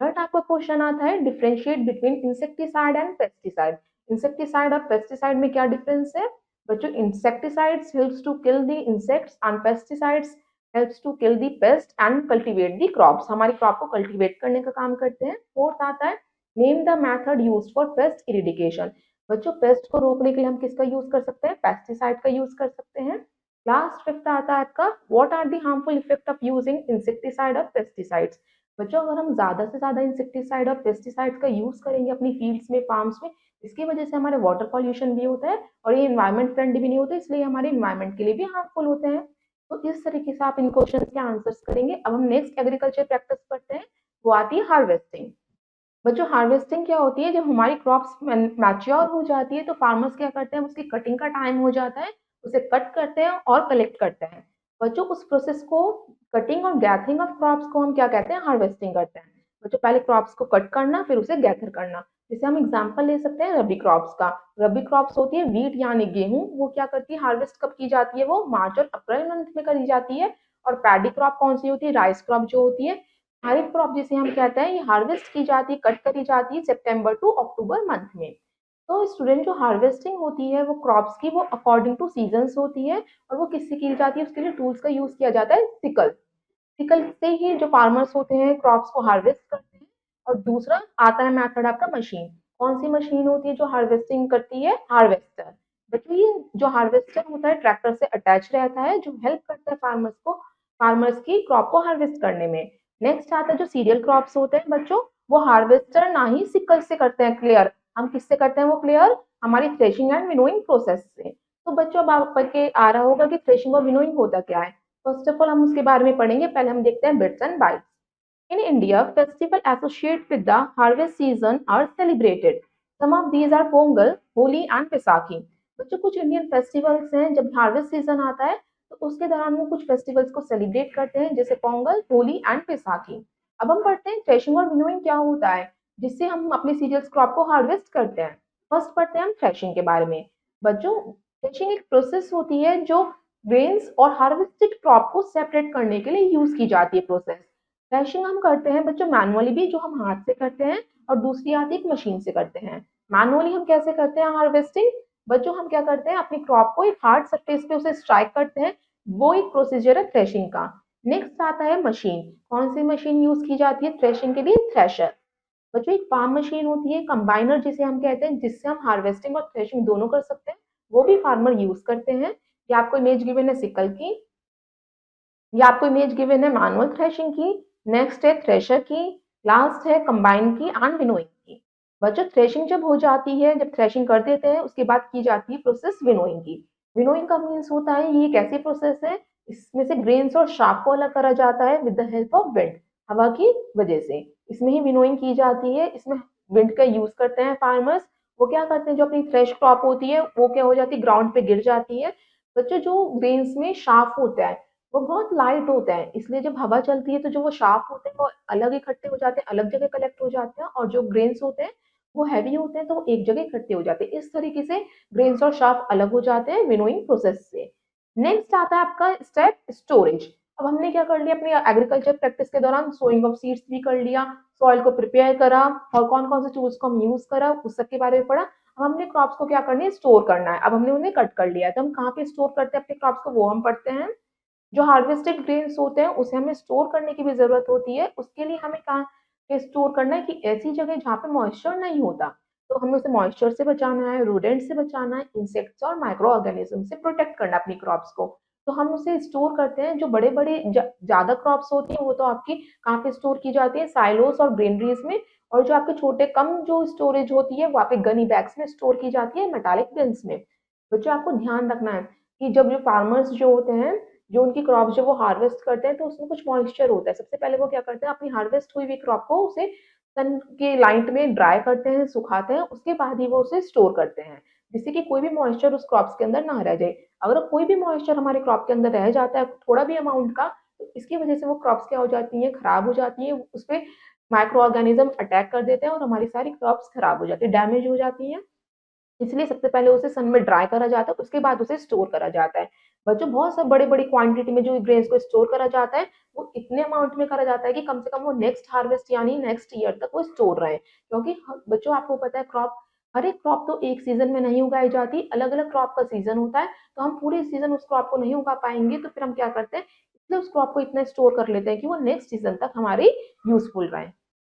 थर्ड आपका क्वेश्चन आता है differentiate between insecticide and pesticide. Insecticide और पेस्टिसाइड में क्या डिफरेंस है। बच्चों insecticides helps to kill the insects and pesticides helps to kill the pest and cultivate the crops, हमारी क्रॉप को कल्टीवेट करने का काम करते हैं। फोर्थ आता है name the method used for pest eradication. बच्चों पेस्ट को रोकने के लिए हम किसका यूज कर सकते हैं, पेस्टिसाइड का यूज कर सकते हैं। लास्ट फिफ्थ आता है आपका what are the harmful effect of using insecticide और पेस्टिसाइड्स। बच्चों अगर हम ज्यादा से ज्यादा इंसेक्टिसाइड और पेस्टिसाइड का यूज करेंगे अपनी फील्ड्स में, फार्म्स में, इसकी वजह से हमारे वाटर पॉल्यूशन भी होता है और ये इन्वायरमेंट फ्रेंडली भी नहीं होते, इसलिए हमारे इन्वायरमेंट के लिए भी हार्मफुल होते हैं। तो इस तरीके से आप इन क्वेश्चन के आंसर्स करेंगे। अब हम नेक्स्ट एग्रीकल्चर प्रैक्टिस करते हैं, वो आती है हार्वेस्टिंग। बच्चों हार्वेस्टिंग क्या होती है, जब हमारी क्रॉप्स मैच्योर हो जाती है तो फार्मर्स क्या करते हैं, उसकी कटिंग का टाइम हो जाता है, उसे कट करते हैं और कलेक्ट करते हैं। बच्चों उस प्रोसेस को, कटिंग और गैथरिंग ऑफ क्रॉप्स को हम क्या कहते हैं, हार्वेस्टिंग करते हैं। बच्चों पहले क्रॉप्स को कट करना फिर उसे गैथर करना। जैसे हम एग्जांपल ले सकते हैं रबी क्रॉप्स का। रबी क्रॉप्स होती है वीट यानी गेहूं, वो क्या करती है, हार्वेस्ट कब की जाती है, वो मार्च और अप्रैल मंथ में करी जाती है। और पैडी क्रॉप कौन सी होती है, राइस क्रॉप जो होती है, खरीफ क्रॉप जिसे हम कहते हैं, ये हार्वेस्ट की जाती है, कट करी जाती है सितंबर टू अक्टूबर मंथ में। तो स्टूडेंट जो हार्वेस्टिंग होती है वो क्रॉप्स की, वो अकॉर्डिंग टू सीजन्स होती है और वो किससे की जाती है, उसके लिए टूल्स का यूज किया जाता है, सिकल। सिकल से ही जो फार्मर्स होते हैं क्रॉप्स को हार्वेस्ट करते हैं। और दूसरा आता है मेथड आपका मशीन। कौन सी मशीन होती है जो हार्वेस्टिंग करती है, हार्वेस्टर। बच्चों ये जो हार्वेस्टर होता है ट्रैक्टर से अटैच रहता है, जो हेल्प करता है फार्मर्स को, फार्मर्स की क्रॉप को हार्वेस्ट करने में। नेक्स्ट आता है जो सीरियल क्रॉप्स होते हैं बच्चों, वो हार्वेस्टर ना ही सिकल से करते हैं क्लियर, हम किससे करते हैं वो क्लियर, हमारी थ्रेशिंग एंड विनोइंग प्रोसेस से। तो बच्चों अब आप के आ रहा होगा कि थ्रेशिंग और विनोइंग होता क्या है। फर्स्ट ऑफ ऑल हम उसके बारे में पढ़ेंगे, पहले हम देखते हैं bits and bytes. In India, festivals associated with the harvest season are celebrated. Some of these are Pongal, Holi and Vaisakhi. बच्चों कुछ इंडियन फेस्टिवल्स हैं, जब हार्वेस्ट सीजन आता है तो उसके दौरान वो कुछ फेस्टिवल्स को सेलिब्रेट करते हैं, जैसे पोंगल, होली एंड बैसाखी। अब हम पढ़ते हैं थ्रेशिंग और विनोइंग क्या होता है, जिससे हम अपने सीरियल्स क्रॉप को हार्वेस्ट करते हैं। फर्स्ट पढ़ते हैं हम थ्रेशिंग के बारे में। बच्चों थ्रेशिंग एक प्रोसेस होती है जो ग्रेन्स और हार्वेस्टेड क्रॉप को सेपरेट करने के लिए यूज की जाती है प्रोसेस। थ्रेशिंग हम करते हैं बच्चों मैनुअली भी, जो हम हाथ से करते हैं, और दूसरी आती है मशीन से करते हैं। मैनुअली हम कैसे करते हैं हार्वेस्टिंग, बच्चों हम क्या करते हैं, अपनी क्रॉप को एक हार्ड सरफेस पे उसे स्ट्राइक करते हैं, वो एक प्रोसीजर है थ्रेशिंग का। नेक्स्ट आता है मशीन। कौन सी मशीन यूज की जाती है थ्रेशिंग के लिए, थ्रेशर। बच्चों एक फार्म मशीन होती है, कंबाइनर जिसे हम कहते हैं, जिससे हम हार्वेस्टिंग और थ्रेशिंग दोनों कर सकते हैं, वो भी फार्मर यूज करते हैं। ये आपको इमेज गिवन है सिकल की, ये आपको इमेज गिवन है मैनुअल थ्रेशिंग की, नेक्स्ट है थ्रेशर की, लास्ट है कंबाइन की एंड विनोइंग की। बच्चों थ्रेशिंग जब हो जाती है, जब थ्रेशिंग कर देते हैं, उसके बाद की जाती है प्रोसेस विनोइंग की। विनोइंग का मीन्स होता है, ये एक ऐसी प्रोसेस है, इसमें से ग्रेन्स और शार्प को अलग करा जाता है with the help of wind, हवा की वजह से। इसमें ही विनोइंग की जाती है, इसमें विंड का यूज करते हैं फार्मर्स। वो क्या करते हैं, जो अपनी फ्रेश क्रॉप होती है वो क्या हो जाती है, ग्राउंड पे गिर जाती है। बच्चों जो ग्रेन्स में शार्प होता है वो बहुत लाइट होता है, इसलिए जब हवा चलती है तो जो वो शार्प होते हैं वो अलग इकट्ठे हो जाते हैं, अलग जगह कलेक्ट हो जाते हैं, और जो ग्रेन्स होते हैं वो हैवी होते हैं तो वो एक जगह इकट्ठे हो जाते हैं। इस तरीके से ग्रेन्स और शार्प अलग हो जाते हैं विनोइंग प्रोसेस से। नेक्स्ट आता है आपका स्टेप स्टोरेज। अब हमने क्या कर लिया, अपनी एग्रीकल्चर प्रैक्टिस के दौरान सोइंग ऑफ सीड्स भी कर लिया, सॉइल को प्रिपेयर करा, और कौन कौन से टूल्स को हम यूज करा उस सब के बारे में पढ़ा। अब हमने क्रॉप्स को क्या करना है, स्टोर करना है। अब हमने उन्हें कट कर लिया है, तो हम कहाँ पे स्टोर करते हैं अपने क्रॉप्स को, वो हम पढ़ते हैं। जो हार्वेस्टेड ग्रेन्स होते हैं उसे हमें स्टोर करने की भी ज़रूरत होती है। उसके लिए हमें कहाँ पे स्टोर करना है, कि ऐसी जगह जहाँ पे मॉइस्चर नहीं होता। तो हमें उसे मॉइस्चर से बचाना है, रोडेंट से बचाना है, इंसेक्ट्स और माइक्रो ऑर्गेनिज्म से प्रोटेक्ट करना है अपनी क्रॉप्स को। तो हम उसे स्टोर करते हैं। जो बड़े-बड़े ज़्यादा क्रॉप्स होती हैं वो तो आपकी कहाँ पे स्टोर की जाती है, साइलोस और ग्रेनरीज में। और जो आपके छोटे कम जो स्टोरेज होती है वो आपके गनी बैग्स में स्टोर की जाती है, मेटालिक बिन्स में। बच्चों आपको ध्यान रखना है कि जब जो फार्मर्स जो होते हैं, जो उनकी क्रॉप जब वो हार्वेस्ट करते हैं तो उसमें कुछ मॉइस्चर होता है। सबसे पहले वो क्या करते हैं, अपनी हार्वेस्ट हुई हुई क्रॉप को उसे सन के लाइट में ड्राई करते हैं, सुखाते हैं, उसके बाद ही वो उसे स्टोर करते हैं, जिससे कि कोई भी मॉइस्चर उस क्रॉप्स के अंदर ना रह जाए। अगर कोई भी मॉइस्चर हमारे क्रॉप के अंदर रह जाता है थोड़ा भी अमाउंट का, तो इसकी वजह से वो क्रॉप्स क्या हो जाती हैं, खराब हो जाती हैं, उस पे माइक्रो ऑर्गेनिज्म अटैक कर देते हैं और हमारी सारी क्रॉप्स खराब हो जाती है, डैमेज हो जाती हैं। इसलिए सबसे पहले उसे सन में ड्राई करा जाता है, उसके बाद उसे स्टोर करा जाता है। बच्चों बहुत सब बड़ी-बड़ी क्वांटिटी में जो ग्रेन्स को स्टोर करा जाता है, वो इतने अमाउंट में करा जाता है कि कम से कम वो नेक्स्ट हार्वेस्ट यानी नेक्स्ट ईयर तक वो स्टोर रहे। क्योंकि बच्चों आपको पता है क्रॉप, हर एक क्रॉप तो एक सीजन में नहीं उगाई जाती, अलग-अलग क्रॉप का सीजन होता है। तो हम पूरे सीजन उस क्रॉप को नहीं उगा पाएँगे, तो फिर हम क्या करते हैं, इसलिए उस क्रॉप को इतना स्टोर कर लेते हैं कि वो नेक्स्ट सीजन तक हमारी यूज़फुल रहे।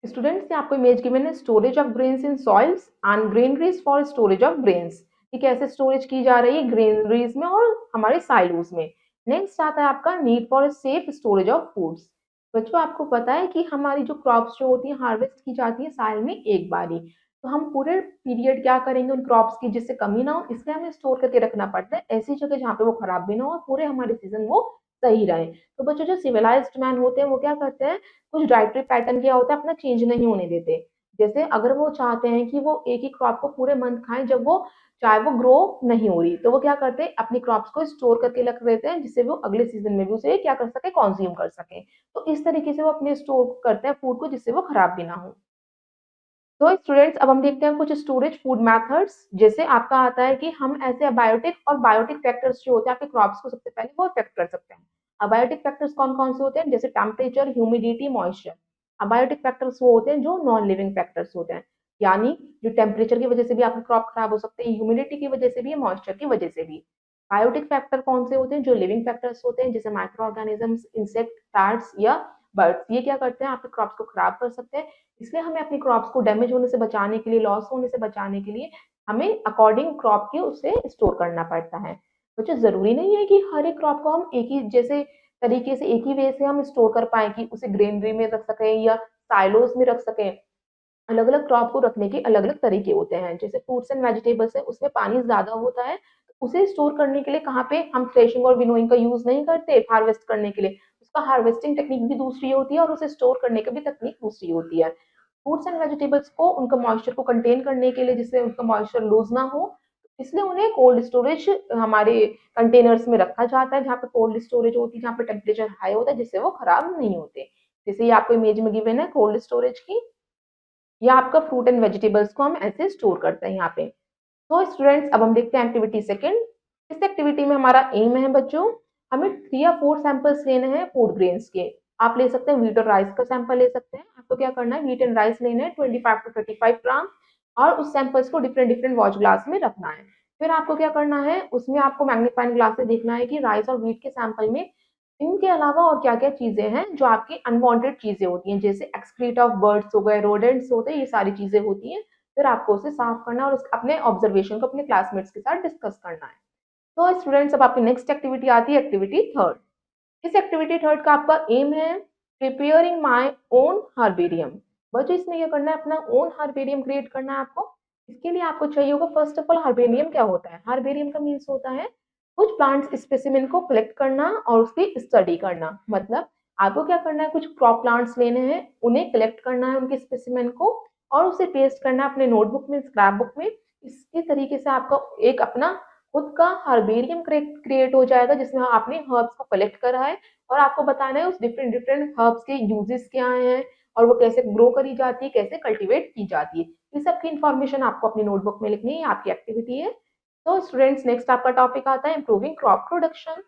स्टूडेंट्स ने आपको इमेज गिवन है, storage of grains in soils and granaries for storage of grains, कि कैसे स्टोरेज की जा रही है ग्रेनरीज में और हमारे साइलोज में। नेक्स्ट आता है आपका need for safe storage of foods. बच्चों आपको पता है कि हमारी जो क्रॉप्स जो होती है हार्वेस्ट की जाती है साल में एक बार ही, तो हम पूरे पीरियड क्या करेंगे उन क्रॉप्स की, जिससे कमी ना हो, इसलिए हमें स्टोर करके रखना पड़ता है ऐसी जगह जहाँ पे वो खराब भी ना हो और पूरे हमारे सीजन वो सही रहे। तो बच्चों जो सिविलाइज्ड मैन होते हैं वो क्या करते हैं, कुछ डाइटरी पैटर्न क्या होता है अपना चेंज नहीं होने देते। जैसे अगर वो चाहते हैं कि वो एक ही क्रॉप को पूरे मंथ खाएं, जब वो चाहे वो ग्रो नहीं हो रही, तो वो क्या करते हैं अपनी क्रॉप्स को स्टोर करके रख देते हैं, जिससे वो अगले सीजन में भी उसे क्या कर सके, कंज्यूम कर सके। तो इस तरीके से वो अपने स्टोर करते हैं फूड को, जिससे वो खराब भी ना हो। तो स्टूडेंट्स अब हम देखते हैं कुछ स्टोरेज फूड मेथड्स। जैसे आपका आता है कि हम ऐसे अबायोटिक और बायोटिक फैक्टर्स जो होते हैं आपके क्रॉप्स को सबसे पहले वो इफेक्ट कर सकते हैं। अबायोटिक फैक्टर्स कौन कौन से होते हैं, जैसे temperature, humidity, moisture. Abiotic factors वो होते हैं जो नॉन लिविंग फैक्टर्स होते हैं, यानी जो टेम्परेचर की वजह से भी आपके क्रॉप खराब हो सकते हैं, ह्यूमिडिटी की वजह से भी, मॉइस्चर की वजह से भी। बायोटिक फैक्टर कौन से होते हैं, जो लिविंग फैक्टर्स होते हैं, जैसे माइक्रो ऑर्गेनिजम्स, इंसेक्ट, पैट्स या बर्ड्स। ये क्या करते हैं, आपके क्रॉप्स को खराब कर सकते हैं। इसलिए हमें अपनी क्रॉप्स को डैमेज होने से बचाने के लिए, लॉस होने से बचाने के लिए हमें अकॉर्डिंग क्रॉप के उसे स्टोर करना पड़ता है। बच्चों ज़रूरी नहीं है कि हर एक क्रॉप को हम एक ही जैसे तरीके से, एक ही वे से हम स्टोर कर पाएँ कि उसे ग्रेनरी में रख सकें या साइलोज़ में रख सकें। अलग-अलग क्रॉप को रखने के अलग-अलग तरीके होते हैं। जैसे फ्रूट्स एंड वेजिटेबल्स है, उसमें पानी ज़्यादा होता है, उसे स्टोर करने के लिए कहाँ पे हम थ्रेशिंग और विनोइंग का यूज़ नहीं करते हार्वेस्ट करने के लिए। उसका हार्वेस्टिंग टेक्निक भी दूसरी होती है और उसे स्टोर करने की भी तकनीक दूसरी होती है। फ्रूट्स एंड वेजिटेबल्स को उनका मॉइस्चर को कंटेन करने के लिए, जिससे उनका मॉइस्चर लूज़ ना हो, इसलिए उन्हें कोल्ड स्टोरेज हमारे कंटेनर्स में रखा जाता है, जहाँ पे कोल्ड स्टोरेज होती है, जहाँ पे टेम्परेचर हाई होता है, जिससे वो खराब नहीं होते। जैसे ये आपको इमेज में गिवन है कोल्ड स्टोरेज की, या आपका फ्रूट एंड वेजिटेबल्स को हम ऐसे स्टोर करते हैं यहाँ पे। तो स्टूडेंट्स अब हम देखते हैं एक्टिविटी सेकंड। इस एक्टिविटी में हमारा एम है बच्चों, हमें 3 या 4 सैंपल्स लेने हैं फूड ग्रेन्स के। आप ले सकते हैं व्हीट और राइस का सैंपल ले सकते हैं। आपको क्या करना है, व्हीट एंड राइस लेना है 25 टू 35 ग्राम, और उस सैंपल्स को डिफरेंट डिफरेंट वॉच ग्लास में रखना है। फिर आपको क्या करना है, उसमें आपको मैग्नीफाइंग ग्लास से देखना है कि राइस और व्हीट के सैंपल में इनके अलावा और क्या-क्या चीज़ें हैं जो आपकी अनवांटेड चीज़ें होती हैं, जैसे एक्सक्रीट ऑफ बर्ड्स हो गए, रोडेंट्स होते हैं, ये सारी चीज़ें होती हैं। फिर आपको उसे साफ करना है और अपने ऑब्जर्वेशन को अपने क्लासमेट्स के साथ डिस्कस करना है। तो स्टूडेंट्स अब आपकी नेक्स्ट एक्टिविटी आती है, एक्टिविटी थर्ड। इस एक्टिविटी थर्ड का आपका एम है प्रिपेयरिंग माय ओन हर्बेरियम। बच्चों इसमें क्या करना है, अपना ओन हर्बेरियम क्रिएट करना है आपको। इसके लिए आपको चाहिए होगा, फर्स्ट ऑफ ऑल हर्बेरियम क्या होता है? हर्बेरियम का मीन्स होता है कुछ प्लांट्स स्पेसिमेन को कलेक्ट करना और उसकी स्टडी करना। मतलब आपको क्या करना है, कुछ क्रॉप प्लांट्स लेने हैं, उन्हें कलेक्ट करना है उनके स्पेसिमेन को, और उसे पेस्ट करना है अपने नोटबुक में, स्क्रैप बुक में। इसके तरीके से आपका एक अपना खुद का हर्बेरियम क्रिएट हो जाएगा, जिसमें आपने हर्ब्स को कलेक्ट करा है और आपको बताना है उस डिफरेंट डिफरेंट हर्ब्स के यूजेस क्या हैं और वो कैसे ग्रो करी जाती है, कैसे कल्टीवेट की जाती है। इस सब की इन्फॉर्मेशन आपको अपनी नोटबुक में लिखनी है, आपकी एक्टिविटी है। तो स्टूडेंट्स, नेक्स्ट आपका टॉपिक आता है इम्प्रूविंग क्रॉप प्रोडक्शन।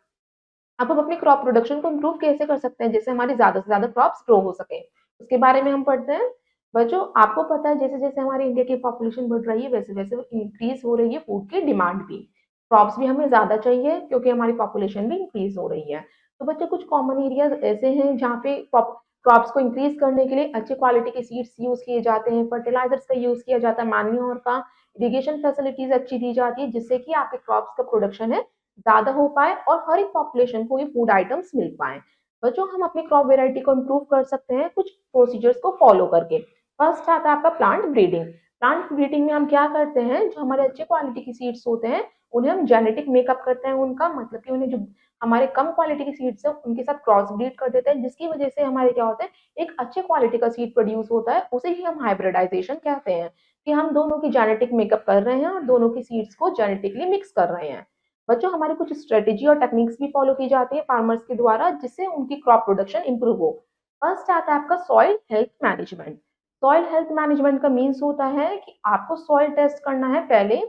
अब हम अपनी क्रॉप प्रोडक्शन को इम्प्रूव कैसे कर सकते हैं, जैसे हमारी ज्यादा से ज्यादा क्रॉप्स ग्रो हो सके, उसके बारे में हम पढ़ते हैं। बच्चों, आपको पता है जैसे जैसे हमारी इंडिया की पॉपुलेशन बढ़ रही है, वैसे वैसे इंक्रीज हो रही है फूड की डिमांड भी। क्रॉप्स भी हमें ज्यादा चाहिए क्योंकि हमारी पॉपुलेशन भी इंक्रीज हो रही है। तो बच्चों, कुछ कॉमन एरियाज ऐसे हैं जहाँ पे क्रॉप्स को इंक्रीज करने के लिए अच्छे क्वालिटी के सीड्स यूज किए जाते हैं, फर्टिलाइजर्स का यूज किया जाता है, मैन्योर का, इरिगेशन फैसिलिटीज अच्छी दी जाती है, जिससे कि आपके क्रॉप्स का प्रोडक्शन है ज्यादा हो पाए और हर एक पॉपुलेशन को ये फूड आइटम्स मिल पाए। बच्चों, हम अपनी क्रॉप वेराइटी को इम्प्रूव कर सकते हैं कुछ प्रोसीजर्स को फॉलो करके। फर्स्ट आता है आपका प्लांट ब्रीडिंग। प्लांट ब्रीडिंग में हम क्या करते हैं, जो हमारे अच्छे क्वालिटी की सीड्स होते हैं उन्हें हम जेनेटिक मेकअप करते हैं, उनका मतलब कि उन्हें जो हमारे कम क्वालिटी की सीड्स है उनके साथ क्रॉस ब्रीड कर देते हैं, जिसकी वजह से हमारे क्या होता है, एक अच्छे क्वालिटी का सीड प्रोड्यूस होता है, उसे ही हम हाइब्रिडाइजेशन कहते हैं, कि हम दोनों की जेनेटिक मेकअप कर रहे हैं और दोनों की सीड्स को जेनेटिकली मिक्स कर रहे हैं। बच्चों, हमारे कुछ स्ट्रेटेजी और टेक्निक्स भी फॉलो की जाती है फार्मर्स के द्वारा, जिससे उनकी क्रॉप प्रोडक्शन इंप्रूव हो। फर्स्ट आता है आपका soil health management. Soil health management का मीन्स होता है कि आपको सॉइल टेस्ट करना है पहले,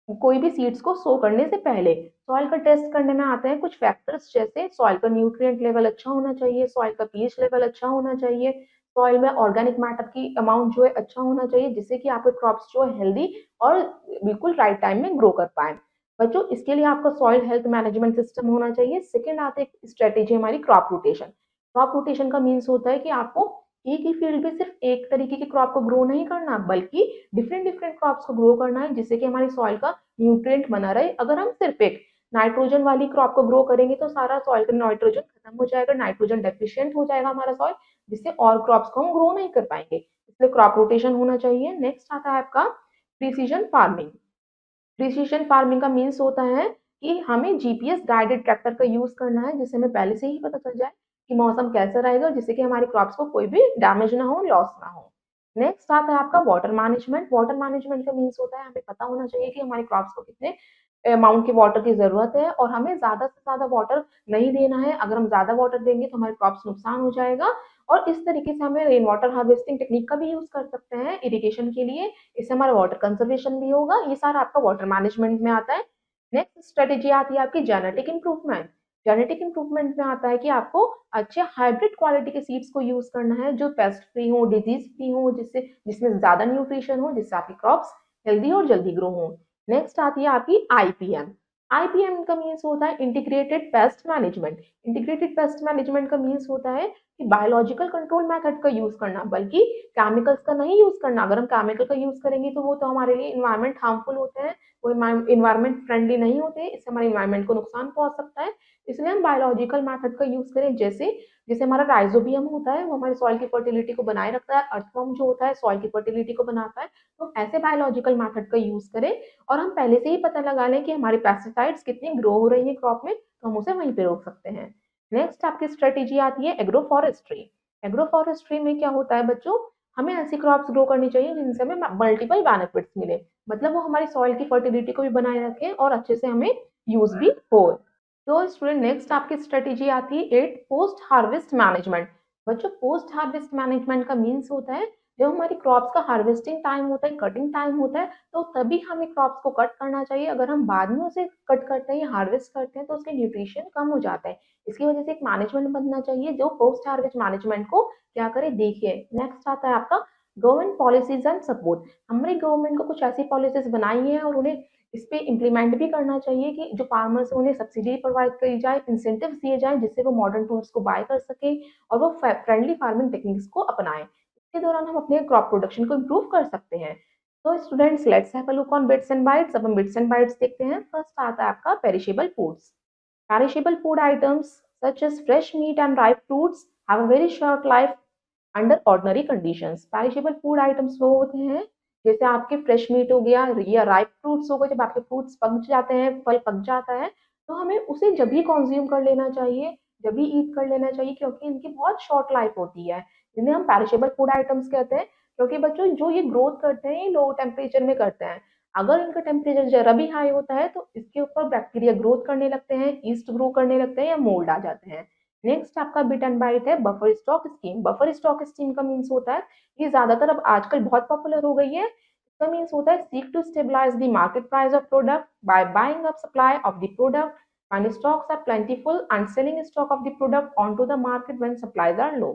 कोई भी सीड्स को सो करने से पहले। सॉइल का टेस्ट करने में आते हैं कुछ फैक्टर्स, जैसे सॉइल का न्यूट्रिएंट लेवल अच्छा होना चाहिए, सॉइल का पीएच लेवल अच्छा होना चाहिए, सॉइल में ऑर्गेनिक मैटर की अमाउंट जो है अच्छा होना चाहिए, जिससे कि आपके क्रॉप्स जो है हेल्दी और बिल्कुल राइट टाइम में ग्रो कर पाए। बच्चों, इसके लिए आपका सॉइल हेल्थ मैनेजमेंट सिस्टम होना चाहिए। सेकेंड आते हैं स्ट्रेटेजी हमारी क्रॉप रोटेशन। क्रॉप रोटेशन का मीन्स होता है कि आपको एक ही फील्ड में सिर्फ एक तरीके की क्रॉप को ग्रो नहीं करना, बल्कि डिफरेंट डिफरेंट क्रॉप्स को ग्रो करना है, जिससे कि हमारी सॉइल का न्यूट्रिएंट बना रहे। अगर हम सिर्फ एक नाइट्रोजन वाली क्रॉप को ग्रो करेंगे तो सारा सॉइल का नाइट्रोजन खत्म हो जाएगा, नाइट्रोजन डेफिशिएंट हो जाएगा हमारा सॉइल, जिससे और क्रॉप्स को हम ग्रो नहीं कर पाएंगे, इसलिए क्रॉप रोटेशन होना चाहिए। नेक्स्ट आता है आपका प्रिसीजन फार्मिंग। प्रिसीजन फार्मिंग का मीन्स होता है कि हमें जीपीएस गाइडेड ट्रैक्टर का यूज करना है, जिससे हमें पहले से ही पता चल जाए कि मौसम कैसा रहेगा, जिससे कि हमारी क्रॉप्स को कोई भी डैमेज ना हो, लॉस ना हो। नेक्स्ट आता है आपका वाटर मैनेजमेंट। वाटर मैनेजमेंट का मीन्स होता है हमें पता होना चाहिए कि हमारी क्रॉप्स को कितने अमाउंट की वाटर की जरूरत है और हमें ज्यादा से ज्यादा वाटर नहीं देना है। अगर हम ज्यादा वाटर देंगे तो हमारे क्रॉप्स नुकसान हो जाएगा। और इस तरीके से हमें रेन वाटर हार्वेस्टिंग टेक्निक का भी यूज कर सकते हैं इरिगेशन के लिए, इससे हमारा वाटर कंजर्वेशन भी होगा। ये सारा आपका वाटर मैनेजमेंट में आता है। नेक्स्ट स्ट्रेटेजी आती है आपकी जेनेटिक इंप्रूवमेंट। जेनेटिक इंप्रूवमेंट में आता है कि आपको अच्छे हाइब्रिड क्वालिटी के सीड्स को यूज करना है, जो पेस्ट फ्री हो, डिजीज फ्री हो, जिससे जिसमें ज्यादा न्यूट्रिशन हो, जिससे आपकी क्रॉप्स हेल्दी और जल्दी ग्रो हो। नेक्स्ट आती है आपकी आईपीएम। आईपीएम का मीन्स होता है integrated pest management. Integrated pest management का मीन्स होता है कि बायोलॉजिकल कंट्रोल मेथड का यूज करना, बल्कि केमिकल्स का नहीं यूज करना। अगर हम केमिकल का यूज करेंगे तो वो तो हमारे लिए इन्वायरमेंट हार्मफुल होते हैं, वो इन्वायरमेंट फ्रेंडली नहीं होते, इससे हमारे इन्वायरमेंट को नुकसान पहुंच सकता है। इसलिए हम बायोलॉजिकल मेथड का यूज करें, जैसे जैसे हमारा राइजोबियम होता है, वो हमारे सॉइल की फर्टिलिटी को बनाए रखता है, अर्थवर्म जो होता है सॉइल की फर्टिलिटी को बनाता है। तो ऐसे बायोलॉजिकल मेथड का यूज करें और हम पहले से ही पता लगा लें कि हमारी पेस्टिसाइड्स कितनी ग्रो हो रही है क्रॉप में, तो हम उसे वहीं पे रोक सकते हैं। नेक्स्ट आपकी स्ट्रेटेजी आती है एग्रो फॉरेस्ट्री। एग्रो फॉरेस्ट्री में क्या होता है बच्चों, हमें ऐसी क्रॉप्स ग्रो करनी चाहिए जिनसे हमें मल्टीपल बेनिफिट्स मिले, मतलब वो हमारी सॉइल की फर्टिलिटी को भी बनाए रखें और अच्छे से हमें यूज भी हो। तो स्टूडेंट, नेक्स्ट आपकी स्ट्रेटेजी आती है एट पोस्ट हार्वेस्ट मैनेजमेंट। बच्चों, पोस्ट हार्वेस्ट मैनेजमेंट का मीन्स होता है जब हमारी क्रॉप्स का हार्वेस्टिंग टाइम होता है, कटिंग टाइम होता है, तो तभी हमें क्रॉप्स को कट करना चाहिए। अगर हम बाद में उसे कट करते हैं या हार्वेस्ट करते हैं तो उसके न्यूट्रिशन कम हो जाता है। इसकी वजह से एक मैनेजमेंट बनना चाहिए जो पोस्ट हार्वेस्ट मैनेजमेंट को क्या करे, देखिए। नेक्स्ट आता है आपका गवर्नमेंट पॉलिसीज एंड सपोर्ट। हमारी गवर्नमेंट को कुछ ऐसी पॉलिसीज बनाई है और उन्हें इस पे इम्प्लीमेंट भी करना चाहिए कि जो फार्मर्स हैं उन्हें सब्सिडी प्रोवाइड करी जाए, इंसेंटिव्स दिए जाए, जिससे वो मॉडर्न टूल्स को बाय कर सके और वो फ्रेंडली फार्मिंग टेक्निक्स को अपनाएं। इसके दौरान हम अपने क्रॉप प्रोडक्शन को इम्प्रूव कर सकते हैं। तो students, let's have a look on bits and bytes. अब हम बिट्स एंड बाइट्स देखते हैं। फर्स्ट आता है आपका perishable foods. Perishable food items such as fresh meat and ripe fruits have a very short life under ordinary conditions. Perishable food items वो होते हैं जैसे आपके फ्रेश मीट हो गया या राइप फ्रूट्स हो गए, जब आपके फ्रूट्स पक जाते हैं, फल पक जाता है, तो हमें उसे जब ही कंज्यूम कर लेना चाहिए, जब ही ईट कर लेना चाहिए, क्योंकि इनकी बहुत शॉर्ट लाइफ होती है। जिन्हें हम पेरिशेबल फूड आइटम्स कहते हैं, क्योंकि बच्चों जो ये ग्रोथ करते हैं ये लो टेम्परेचर में करते हैं। अगर इनका टेम्परेचर जरा भी हाई होता है तो इसके ऊपर बैक्टीरिया ग्रोथ करने लगते हैं, ईस्ट ग्रो करने लगते हैं या मोल्ड आ जाते हैं। नेक्स्ट आपका बिट एंड बाइट है buffer stock scheme. Buffer stock scheme का मीन्स होता है, ये ज्यादातर अब आजकल बहुत पॉपुलर हो गई है। इसका मीन्स होता है seek to stabilise the market price of product by buying up supply of the product when stocks are plentiful and selling stock of the product onto the market when supplies are low।